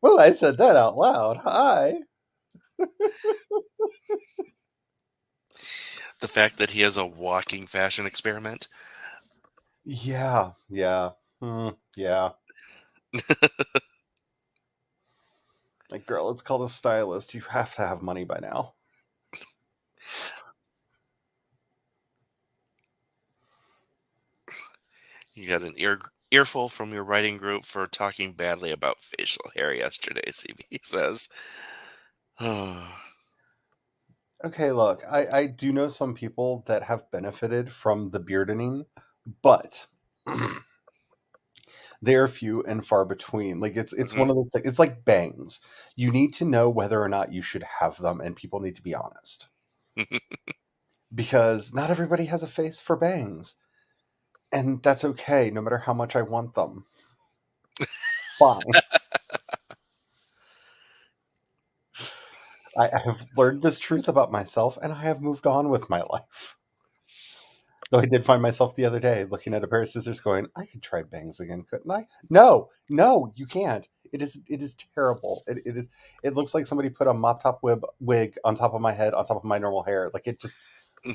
Well, I said that out loud. Hi. The fact that he is a walking fashion experiment. Yeah, yeah, yeah. Like, girl, it's called a stylist. You have to have money by now. You got an earful from your writing group for talking badly about facial hair yesterday, CB says. Oh, Okay, look, I do know some people that have benefited from the beardening, but they're few and far between. Like it's one mhm. of those things. It's like bangs. You need to know whether or not you should have them, and people need to be honest because not everybody has a face for bangs, and that's okay. No matter how much I want them, fine. I have learned this truth about myself, and I have moved on with my life. Though I did find myself the other day looking at a pair of scissors, going, "I could try bangs again, couldn't I?" No, no, you can't. It is terrible. It is. It looks like somebody put a mop top wig on top of my head, on top of my normal hair. Like it just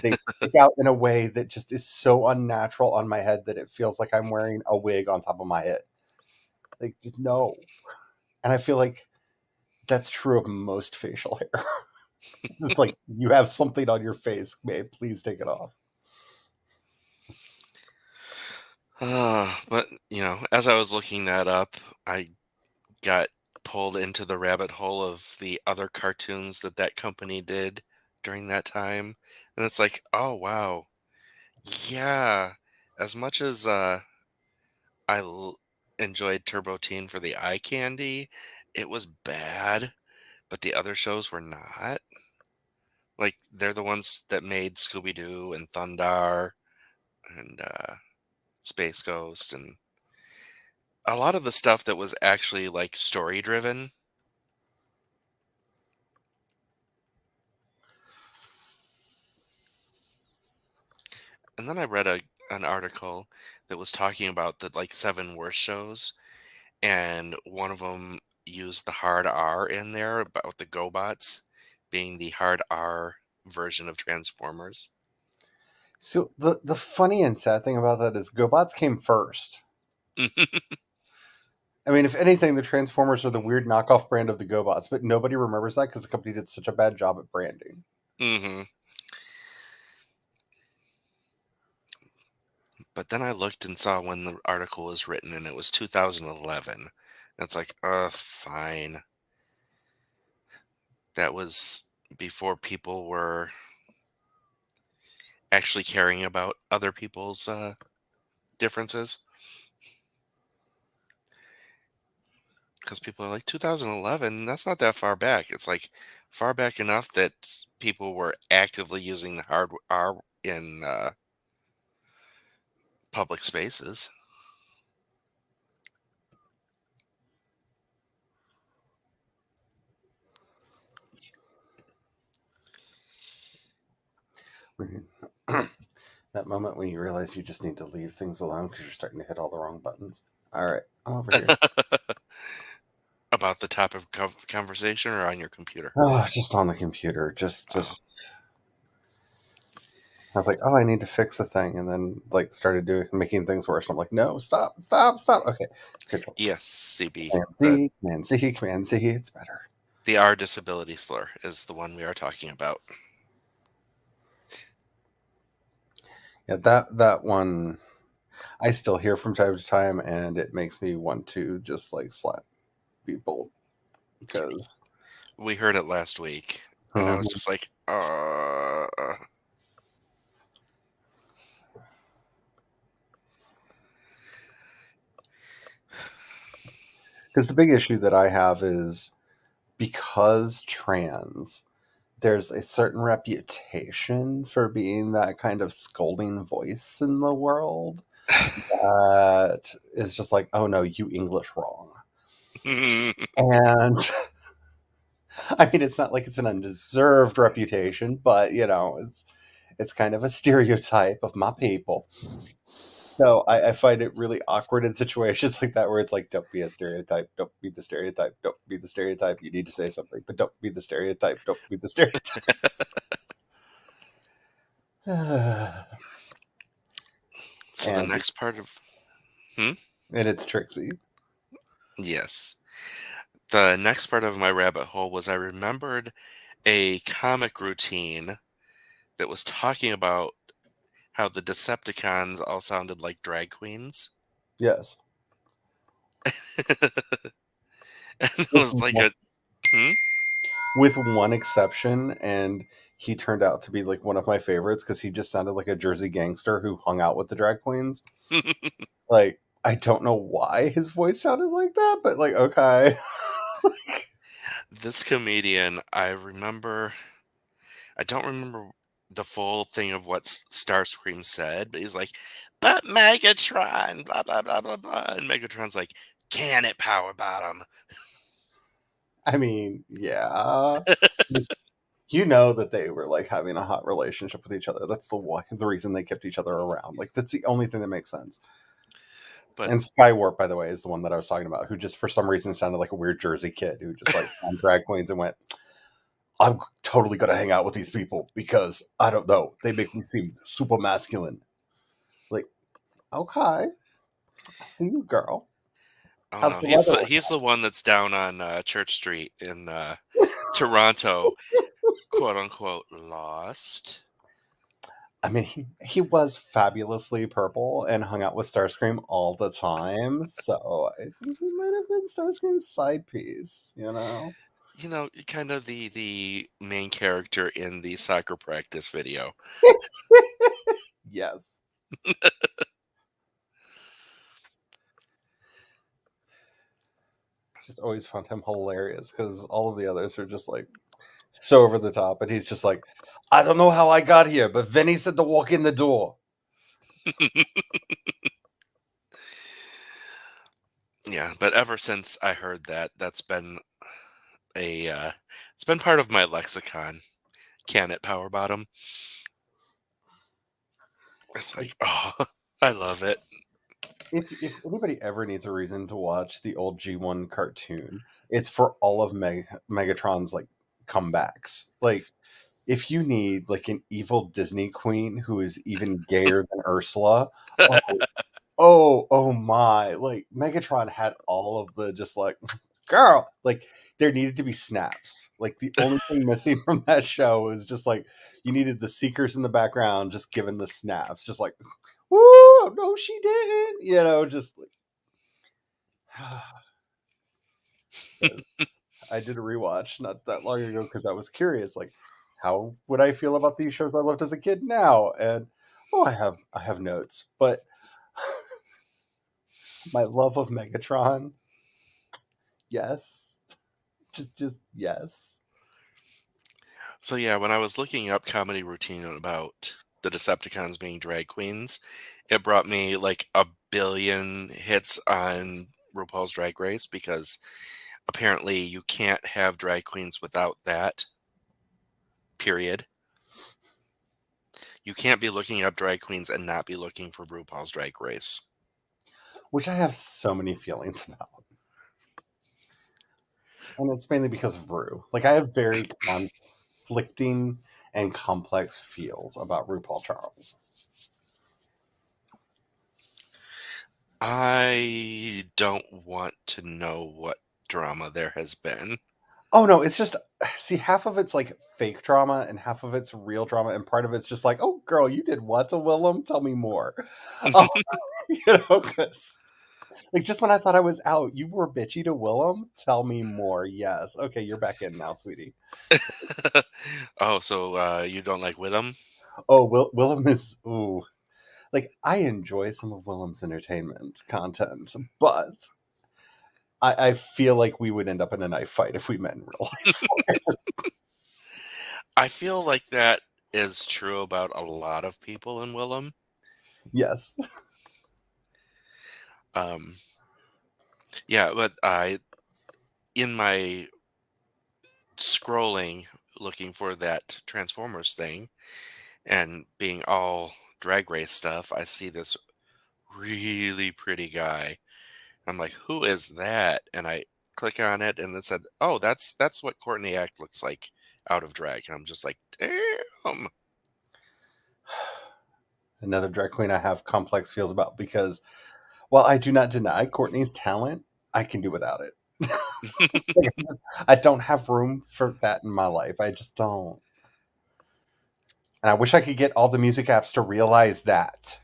they stick out in a way that just is so unnatural on my head that it feels like I'm wearing a wig on top of my head. Like just no. And I feel like that's true of most facial hair. It's like you have something on your face, babe. Please take it off. But, as I was looking that up, I got pulled into the rabbit hole of the other cartoons that that company did during that time. And it's like, oh, wow. Yeah. As much as I enjoyed Turbo Teen for the eye candy, it was bad, but the other shows were not. Like, they're the ones that made Scooby Doo and Thundar and Space Ghost and a lot of the stuff that was actually like story driven. And then I read an article that was talking about the like seven worst shows, and one of them used the hard R in there about the GoBots being the hard R version of Transformers. So the funny and sad thing about that is GoBots came first. I mean, if anything, the Transformers are the weird knockoff brand of the GoBots, but nobody remembers that because the company did such a bad job at branding. hmm But then I looked and saw when the article was written, and it was 2011. And it's like, fine. That was before people were actually caring about other people's differences. Because people are like 2011, that's not that far back. It's like far back enough that people were actively using the hard R in public spaces. That moment when you realize you just need to leave things alone because you're starting to hit all the wrong buttons. All right, I'm over here. About the topic of conversation or on your computer. Oh, just on the computer. Oh, I was like, oh, I need to fix a thing, and then like started doing making things worse. I'm like, no, stop, stop, stop. Okay, control. yes, CB. Command Z, Command Z, Command Z. It's better. The R disability slur is the one we are talking about. Yeah, that one I still hear from time to time, and it makes me want to just like slap people because We heard it last week, and I was because just like, the big issue that I have is because trans, there's a certain reputation for being that kind of scolding voice in the world that is just like, oh no, you English wrong. And I mean, it's not like it's an undeserved reputation, but it's kind of a stereotype of my people. No, I find it really awkward in situations like that where it's like, don't be a stereotype, don't be the stereotype, don't be the stereotype. You need to say something, but don't be the stereotype, don't be the stereotype. and So the next it's part of hmm? and it's Trixie. Yes. The next part of my rabbit hole was I remembered a comic routine that was talking about how the Decepticons all sounded like drag queens. Yes, And it with was like one, a hmm? with one exception, and he turned out to be like one of my favorites because he just sounded like a Jersey gangster who hung out with the drag queens. Like, I don't know why his voice sounded like that, but like, okay. This comedian, I don't remember the full thing of what Starscream said, but he's like, "But Megatron, blah blah blah blah blah," and Megatron's like, "Can it, power bottom?" I mean, yeah. You know that they were like having a hot relationship with each other. That's the reason they kept each other around. Like that's the only thing that makes sense. But And Skywarp, by the way, is the one that I was talking about, who just for some reason sounded like a weird Jersey kid who just like on drag queens and went, "I'm totally gonna hang out with these people because I don't know, they make me seem super masculine." Like, okay, I see you, girl. oh How's no, the weather? he's the one that's down on Church Street in Toronto, quote unquote, lost. I mean, he was fabulously purple and hung out with Starscream all the time, so I think he might have been Starscream's side piece, you know? You know, kind of the main character in the soccer practice video. Yes. Just always found him hilarious because all of the others are just like so over the top, and he's just like, I don't know how I got here, but Vinny said to walk in the door. Yeah, but ever since I heard that, that's been it's been part of my lexicon. Can it, power bottom? It's Like, like, oh, I love it. if anybody ever needs a reason to watch the old G1 cartoon, it's for all of Megatron's like comebacks. Like, if you need like an evil Disney queen who is even gayer than Ursula, oh, oh my! Like Megatron had all of the just like girl. Like there needed to be snaps. Like the only thing missing from that show was just like you needed the Seekers in the background, just giving the snaps, just like woo! No, she didn't. You know, just like. I did a rewatch not that long ago because I was curious, like, how would I feel about these shows I loved as a kid now? And oh, I have notes, but my love of Megatron, yes, just yes. So yeah, when I was looking up comedy routine about the Decepticons being drag queens, it brought me like a billion hits on RuPaul's Drag Race because apparently you can't have drag queens without that. Period. You can't be looking up drag queens and not be looking for RuPaul's Drag Race. Which I have so many feelings about, and it's mainly because of Rue. Like I have very conflicting and complex feels about RuPaul Charles. I don't want to know what drama there has been. Oh no, it's just see half of it's like fake drama and half of it's real drama and part of it's just like, "Oh girl, you did what to Willem? Tell me more." Oh, you know, cuz like just when I thought I was out, you were bitchy to Willem? Tell me more. Yes. Okay, you're back in now, sweetie. Oh, so you don't like Widom? Oh, Willem is ooh. Like I enjoy some of Willem's entertainment content, but I feel like we would end up in a knife fight if we met in real life. I feel like that is true about a lot of people in Willem. Yes. Um, yeah, but in my scrolling looking for that Transformers thing and being all drag race stuff, I see this really pretty guy. I'm like, who is that? And I click on it, and it said, oh, that's what Courtney Act looks like out of drag. And I'm just like, damn. Another drag queen I have complex feels about because while I do not deny Courtney's talent, I can do without it. Like, I don't have room for that in my life. I just don't. And I wish I could get all the music apps to realize that.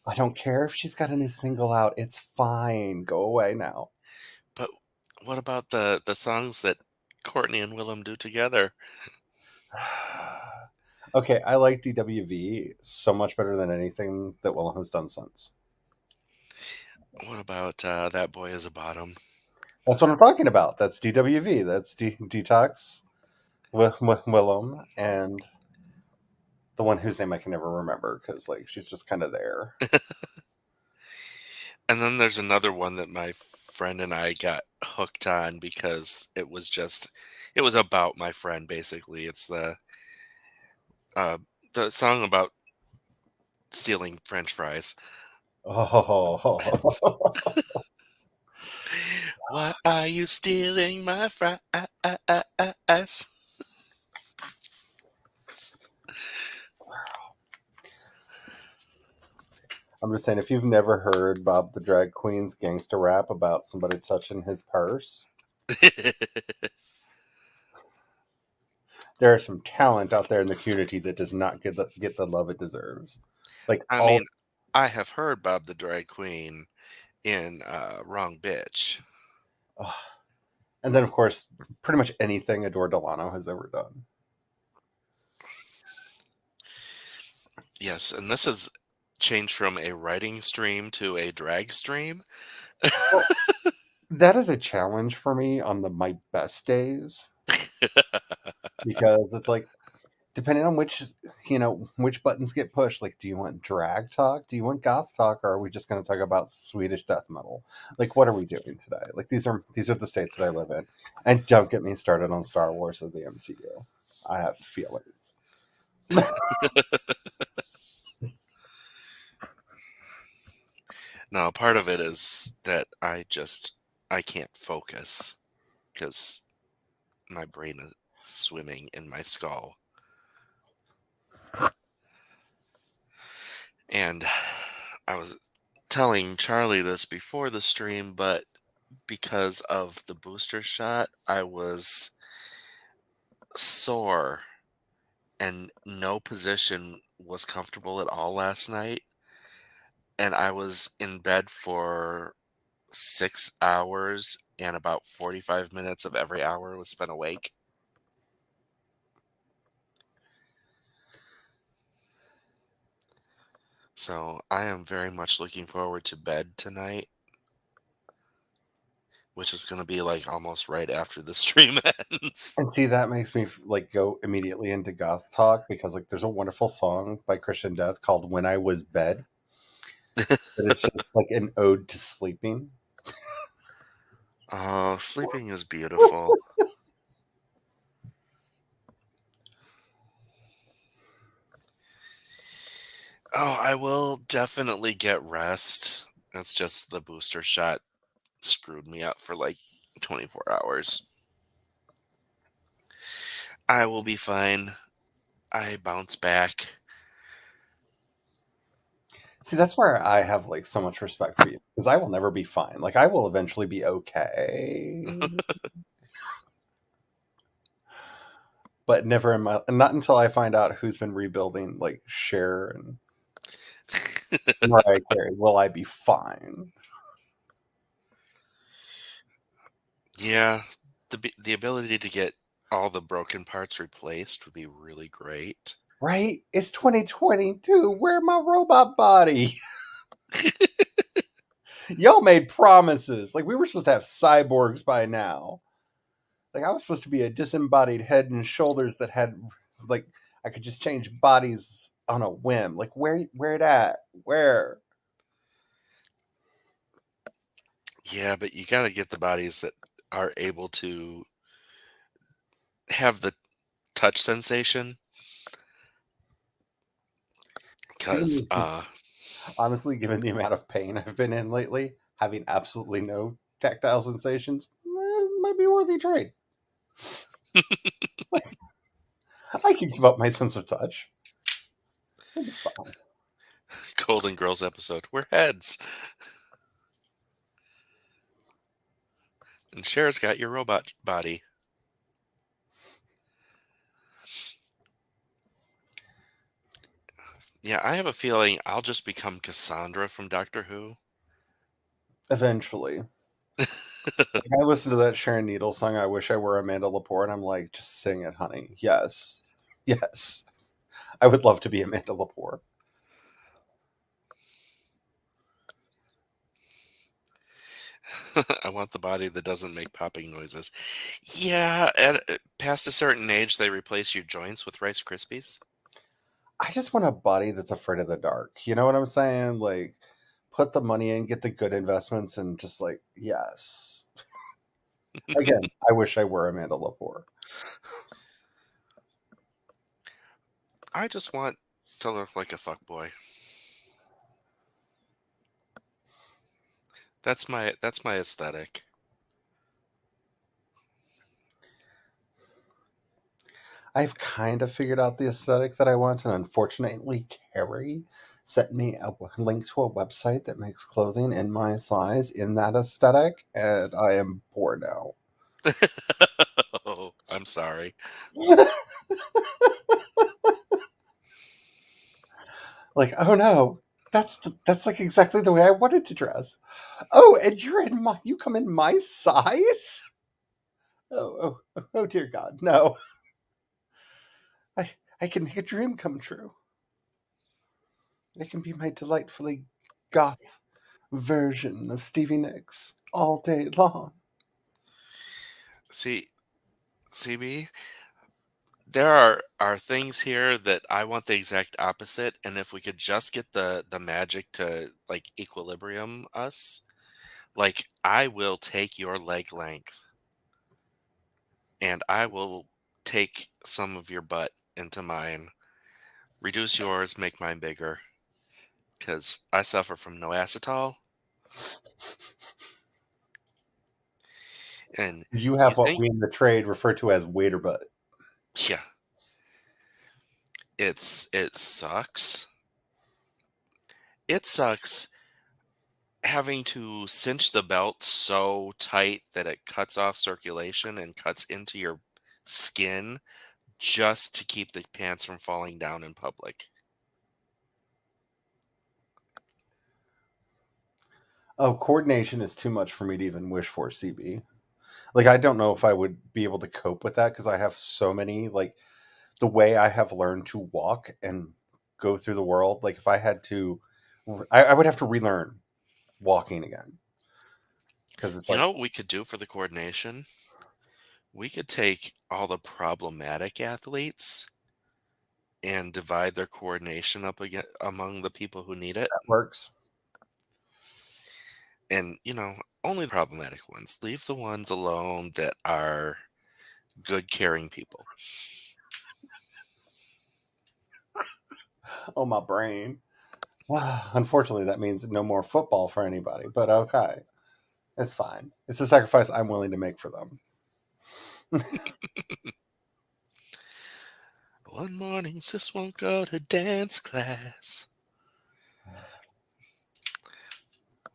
I don't care if she's got a new single out. It's fine. Go away now. But what about the songs that Courtney and Willem do together? Okay, I like DWV so much better than anything that Willem has done since. What about That Boy Is a Bottom? That's what I'm talking about. That's DWV. That's Detox, Willem, and the one whose name I can never remember because like she's just kind of there. And then there's another one that my friend and I got hooked on because it was about my friend basically. It's uh the song about stealing French fries. Oh, Why are you stealing my fries? I'm just saying, if you've never heard Bob the Drag Queen's gangster rap about somebody touching his purse, there is some talent out there in the community that does not get the love it deserves. Like I all, mean, I have heard Bob the Drag Queen in Wrong Bitch. ugh. And then of course, pretty much anything Adore Delano has ever done. Yes, and this has changed from a writing stream to a drag stream. Well, that is a challenge for me on my best days because it's like depending on which buttons get pushed. Like, do you want drag talk? Do you want goth talk? Or are we just going to talk about Swedish death metal? Like, what are we doing today? Like, these are the states that I live in, and don't get me started on Star Wars or the MCU. I have feelings. Now, part of it is that I can't focus because my brain is swimming in my skull. And I was telling Charlie this before the stream, but because of the booster shot, I was sore and no position was comfortable at all last night. And I was in bed for 6 hours, and about 45 minutes of every hour was spent awake. So I am very much looking forward to bed tonight, which is going to be like almost right after the stream ends. And see, that makes me like go immediately into goth talk because like there's a wonderful song by Christian Death called "When I Was Bed," but it's just like an ode to sleeping. Oh, sleeping is beautiful. Oh, I will definitely get rest. It's just the booster shot screwed me up for like 24 hours. I will be fine. I bounce back. See, that's where I have like so much respect for you because I will never be fine. Like I will eventually be okay, but never in my not until I find out who's been rebuilding like Cher and Mariah Carey will I be fine. Yeah, the ability to get all the broken parts replaced would be really great. Right? It's 2022. Where my robot body? Y'all made promises. Like we were supposed to have cyborgs by now. Like I was supposed to be a disembodied head and shoulders that had like I could just change bodies on a whim. Like where it at? Where? Yeah, but you got to get the bodies that are able to have the touch sensation. because Honestly, given the amount of pain I've been in lately, having absolutely no tactile sensations might be worthy trade. I can give up my sense of touch. It'll be fine. Golden Girls episode, we're heads. And Cher's got your robot body. Yeah, I have a feeling I'll just become Cassandra from Doctor Who. Eventually. Like, I listened to that Sharon Needles song, I Wish I Were Amanda Lepore, and I'm like, just sing it, honey. Yes. Yes. I would love to be Amanda Lepore. I want the body that doesn't make popping noises. Yeah, past a certain age, they replace your joints with Rice Krispies. I just want a body that's afraid of the dark. You know what I'm saying? Like, put the money in, get the good investments, and just like, yes. Again, I wish I were Amanda Lepore. I just want to look like a fuckboy. That's my aesthetic. I've kind of figured out the aesthetic that I want, and unfortunately, Carrie sent me a link to a website that makes clothing in my size in that aesthetic, and I am poor now. Oh, I'm sorry. Like, oh no, that's like exactly the way I wanted to dress. Oh, and you come in my size? Oh, dear God, no. I I can make a dream come true. I can be my delightfully goth version of Stevie Nicks all day long. See, CB, there are things here that I want the exact opposite, and if we could just get the magic to like equilibrium us, like I will take your leg length and I will take some of your butt into mine, reduce yours, make mine bigger, because I suffer from no acetol. And You you have what think, we in the trade refer to as waiter butt. yeah, it sucks. It sucks having to cinch the belt so tight that it cuts off circulation and cuts into your skin just to keep the pants from falling down in public. Oh, coordination is too much for me to even wish for, CB. Like, I don't know if I would be able to cope with that because I have so many, like, the way I have learned to walk and go through the world. Like, if I had to, I would have to relearn walking again because it's You like, know what we could do for the coordination? We could take all the problematic athletes and divide their coordination up again among the people who need it. that works. And, only the problematic ones. Leave the ones alone that are good, caring people. Oh, my brain. Unfortunately, that means no more football for anybody, but okay. It's fine. It's a sacrifice I'm willing to make for them. One morning, sis won't go to dance class.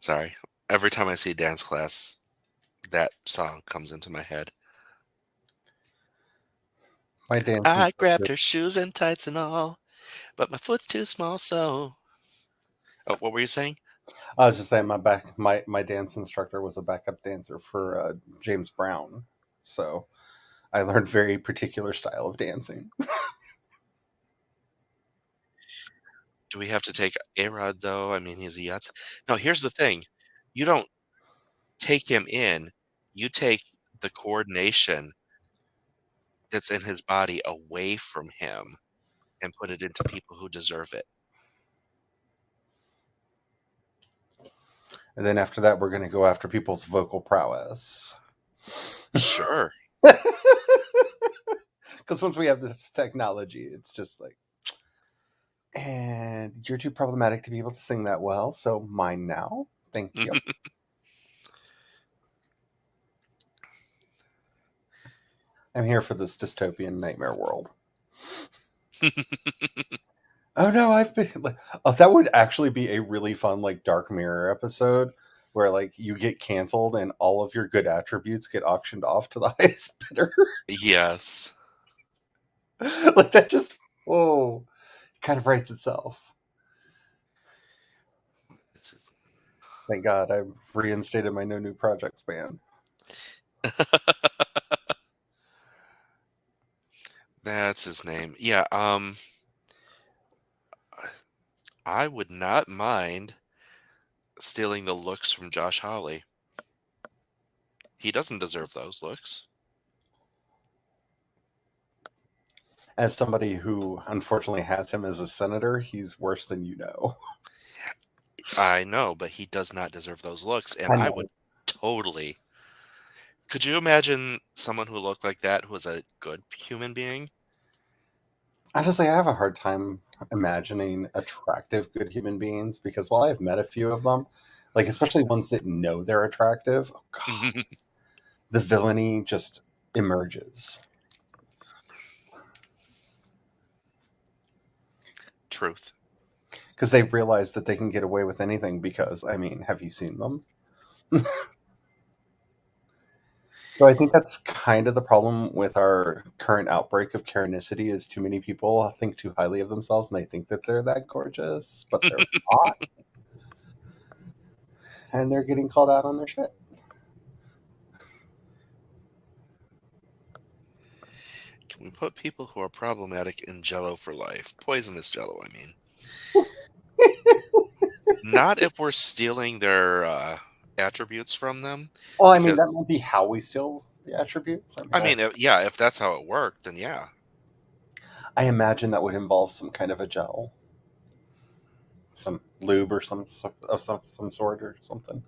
Sorry. Every time I see dance class, that song comes into my head. My dance I instructor. grabbed her shoes and tights and all, but my foot's too small, so. Oh, what were you saying? I was just saying my dance instructor was a backup dancer for James Brown, so I learned very particular style of dancing. Do we have to take A-Rod, though? I mean, he's a Yahtzee. No, here's the thing. You don't take him in. You take the coordination that's in his body away from him and put it into people who deserve it. And then after that, we're going to go after people's vocal prowess. Sure. Because once we have this technology, it's just like, And you're too problematic to be able to sing that well, so mine now. Thank you. I'm here for this dystopian nightmare world. Oh no, I've been like, oh, that would actually be a really fun like Dark Mirror episode where like you get canceled and all of your good attributes get auctioned off to the highest bidder. Yes. Like that just oh, it kind of writes itself. Thank God I've reinstated my no new projects ban. That's his name. Yeah, I would not mind stealing the looks from Josh Hawley. He doesn't deserve those looks. As somebody who unfortunately has him as a senator, he's worse than you know. I know, but he does not deserve those looks, and I I know. would totally. Could you imagine someone who looked like that who was a good human being? Honestly, I have a hard time imagining attractive, good human beings because while I've met a few of them, like especially ones that know they're attractive, oh God, the villainy just emerges. Truth. Because they realize that they can get away with anything because, I mean, have you seen them? So I think that's kind of the problem with our current outbreak of Karenicity is too many people think too highly of themselves and they think that they're that gorgeous, but they're not. And they're getting called out on their shit. Can we put people who are problematic in Jello for life? Poisonous Jello, I mean. Not if we're stealing their attributes from them, Well, I mean, because that might be how we steal the attributes. I mean, I mean, yeah, if that's how it worked, then yeah. I imagine that would involve some kind of a gel, some lube or some sort or something.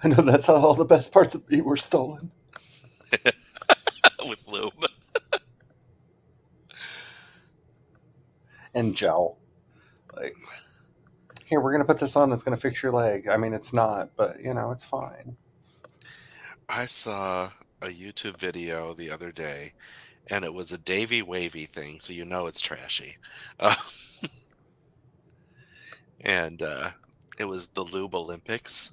I know that's how all the best parts of me were stolen. With lube. And gel. Like, here, we're going to put this on. It's going to fix your leg. I mean, it's not, but, you know, it's fine. I saw a YouTube video the other day, and it was a Davy Wavy thing, so you know it's trashy. Uh, and it was the Lube Olympics.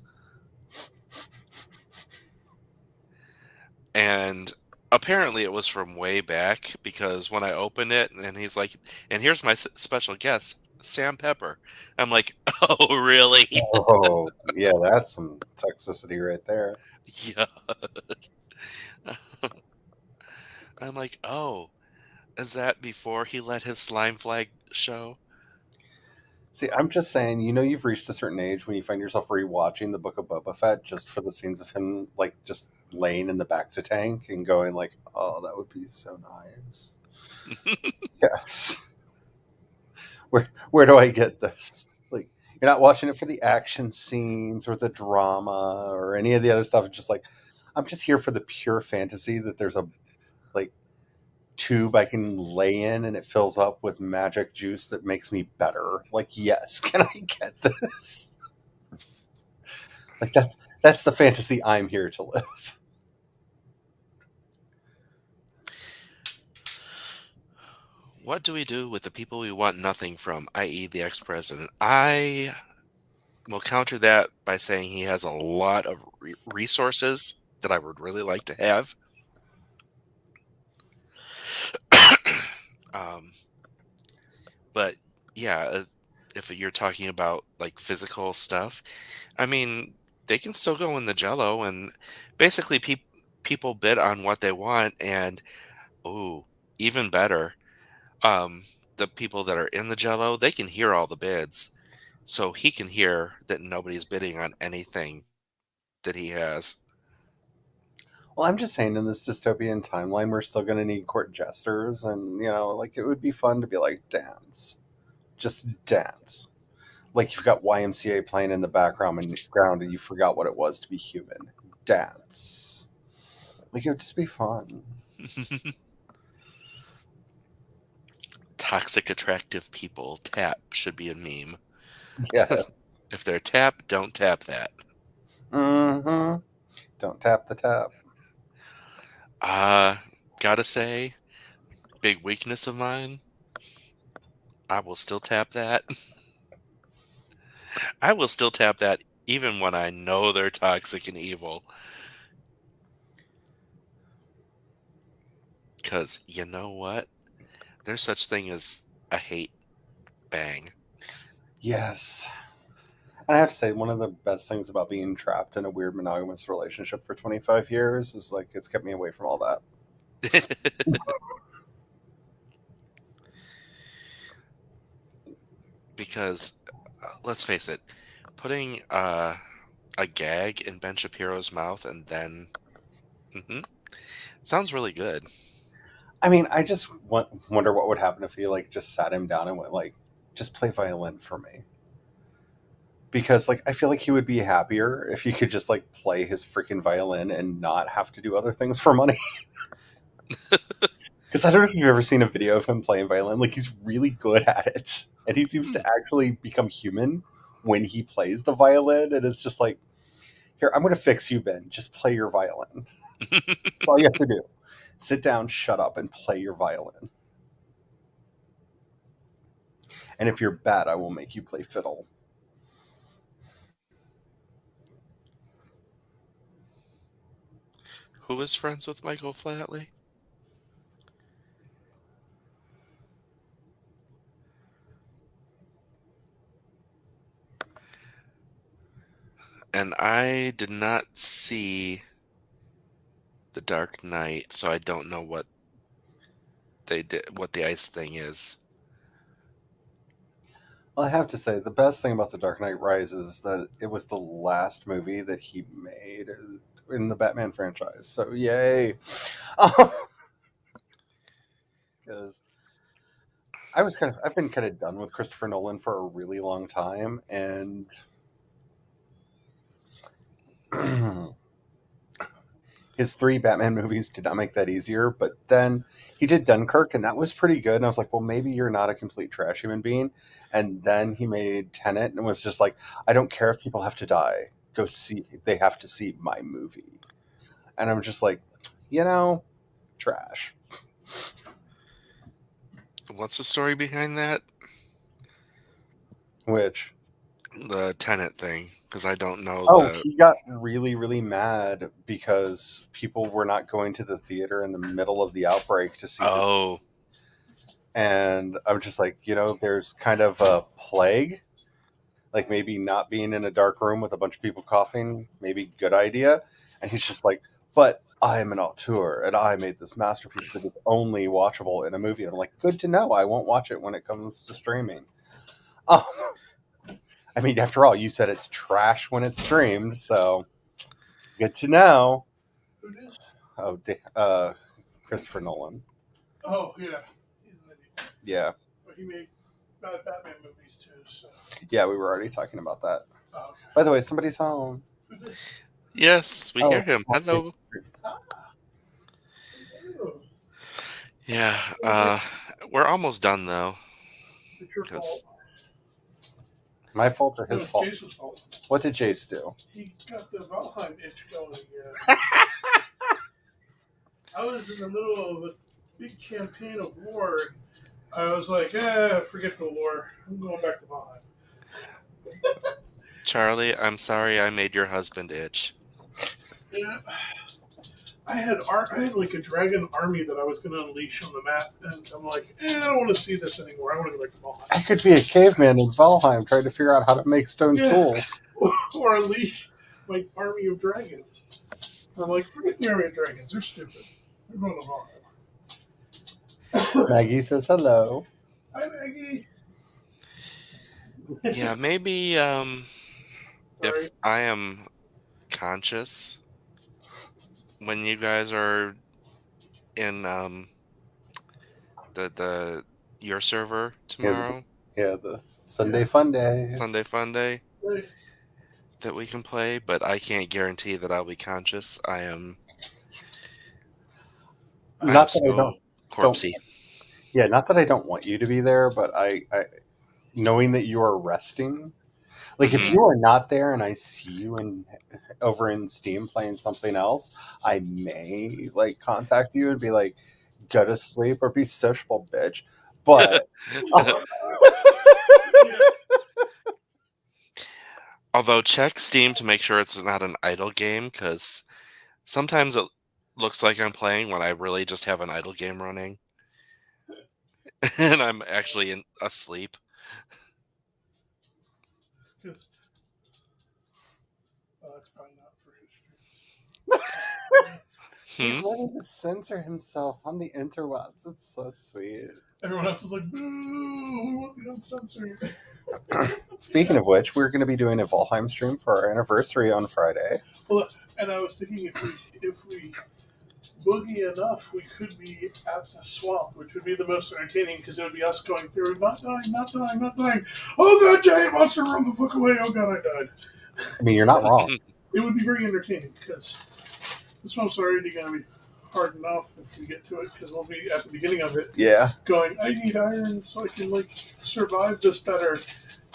And apparently it was from way back because when I opened it and he's like, and here's my special guest, Sam Pepper. I'm like, oh, really? Oh, yeah, that's some toxicity right there. Yeah. I'm like, oh, is that before he let his slime flag show? See, I'm just saying, you know, you've reached a certain age when you find yourself rewatching the Book of Boba Fett just for the scenes of him, like, just laying in the back to tank and going, like, oh, that would be so nice. Yes. Where do I get this? Like, you're not watching it for the action scenes or the drama or any of the other stuff. It's just like, I'm just here for the pure fantasy that there's a, like, tube I can lay in and it fills up with magic juice that makes me better. Like, yes, can I get this? Like that's the fantasy I'm here to live. What do we do with the people we want nothing from, i.e., the ex president? I will counter that by saying he has a lot of resources that I would really like to have. um, but yeah, if you're talking about like physical stuff, I mean, they can still go in the Jello, and basically people bid on what they want, and oh, even better, um, the people that are in the Jello, they can hear all the bids, so he can hear that nobody's bidding on anything that he has. Well, I'm just saying, in this dystopian timeline, we're still going to need court jesters, and you know, like it would be fun to be like dance, just dance. Like you've got YMCA playing in the background and you forgot what it was to be human. Dance. Like it would just be fun. toxic attractive people. Tap should be a meme. Yes. If they're tap, don't tap that. Mm-hmm. Don't tap the tap. Uh, gotta say, big weakness of mine, I will still tap that. I will still tap that even when I know they're toxic and evil. Because you know what? There's such thing as a hate bang. Yes. And I have to say, one of the best things about being trapped in a weird monogamous relationship for 25 years is like it's kept me away from all that. Because, let's face it, putting a gag in Ben Shapiro's mouth and then. Mhm, sounds really good. I mean, I just wonder what would happen if he like just sat him down and went like, just play violin for me. Because like I feel like he would be happier if he could just like play his freaking violin and not have to do other things for money. Because I don't know if you've ever seen a video of him playing violin. Like he's really good at it, and he seems to Hmm. actually become human when he plays the violin. And it's just like, here, I'm going to fix you, Ben. Just play your violin. That's all you have to do. Sit down, shut up, and play your violin. And if you're bad, I will make you play fiddle. Who is friends with Michael Flatley? And I did not see The Dark Knight, so I don't know what they did, what the ice thing is. Well, I have to say, the best thing about The Dark Knight Rises is that it was the last movie that he made in the Batman franchise. So, yay. Because I've been kind of done with Christopher Nolan for a really long time, and his three Batman movies did not make that easier. But then he did Dunkirk, and that was pretty good. And I was like, well, maybe you're not a complete trash human being. And then he made Tenet, and was just like, I don't care if people have to die. Go see. They have to see my movie. And I'm just like, you know, trash. What's the story behind that? Which The Tenet thing, because I don't know Oh, the. he got really, really mad because people were not going to the theater in the middle of the outbreak to see his. Oh, And I'm just like, there's kind of a plague, like maybe not being in a dark room with a bunch of people coughing, maybe good idea. And he's just like, but I am an auteur and I made this masterpiece that is only watchable in a movie. And I'm like, good to know. I won't watch it when it comes to streaming. Oh, I mean, after all, you said it's trash when it's streamed, so good to know. Who it is? Oh, Christopher Nolan. Oh yeah, he's an idiot. Yeah, But he made bad Batman movies too. So yeah, we were already talking about that. oh, okay. By the way, somebody's home. Who did? yes, we hear him. well, Hello. Ah, oh, Yeah, we're almost done though. it's your Because fault. my fault or No, his it's fault? Jason's fault. What did Jace do? He got the Valheim itch going again. I was in the middle of a big campaign of war. I was like, forget the war. I'm going back to Valheim. Charlie, I'm sorry I made your husband itch. Yeah. I had like a dragon army that I was going to unleash on the map, and I'm like, I don't want to see this anymore. I want to go back to Valheim. I could be a caveman in Valheim trying to figure out how to make stone Yeah. tools. Or unleash my army of dragons. I'm like, forget the army of dragons. They're stupid. They're going to Valheim. Maggie says hello. Hi, Maggie. Yeah, maybe Sorry. if I am conscious when you guys are in the your server tomorrow, Yeah, the Sunday fun day. Sunday Fun Day, Hey, that we can play, but I can't guarantee that I'll be conscious. I'm Not that I so don't. corpsey. Yeah, not that I don't want you to be there, but I knowing that you are resting. Like if Mhm. you are not there and I see you over in Steam playing something else, I may like contact you and be like, "Go to sleep or be sociable, bitch." But Yeah. Although check Steam to make sure it's not an idle game, because sometimes it looks like I'm playing when I really just have an idle game running, and I'm actually asleep. Because that's probably not for history. he's Hmm? learning to censor himself on the interwebs. It's so sweet. Everyone else is like, boo, we want the uncensored. Speaking of which, we're going to be doing a Valheim stream for our anniversary on Friday. Well, and I was thinking if we boogie enough, we could be at the swamp, which would be the most entertaining because it would be us going through, not dying, not dying, not dying. Oh god, giant monster, run the fuck away! Oh god, I died. I mean, you're not wrong. It would be very entertaining because the swamp's already going to be hard enough if we get to it because we'll be at the beginning of it Yeah. going, I need iron so I can like survive this better,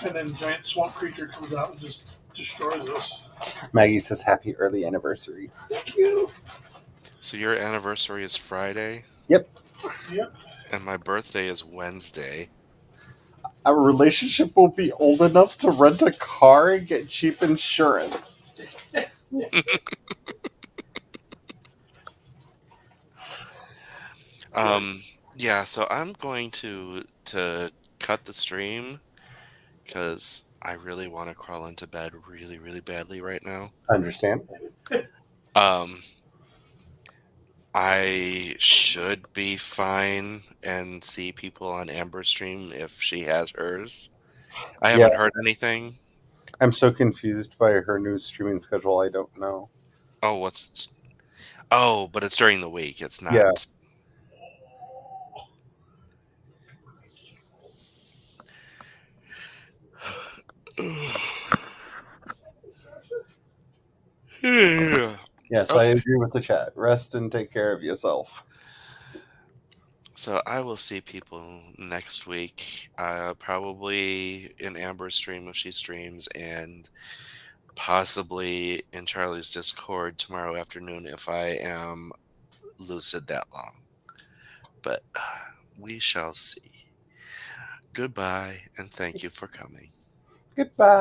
and then giant swamp creature comes out and just destroys us. Maggie says happy early anniversary. Thank you. So your anniversary is Friday, Yep. and my birthday is Wednesday. Our relationship will be old enough to rent a car and get cheap insurance. Yeah, so I'm going to cut the stream because I really want to crawl into bed really, really badly right now. Understand? Um, I should be fine and see people on Amber's stream if she has hers. I Yeah. haven't heard anything. I'm so confused by her new streaming schedule. I don't know. Oh, what's? Oh, but it's during the week. It's not. Yeah. Yeah. Yes, I Okay. agree with the chat. Rest and take care of yourself. So I will see people next week. Probably in Amber's stream if she streams, and possibly in Charlie's Discord tomorrow afternoon if I am lucid that long. But we shall see. Goodbye, and thank you for coming. Goodbye.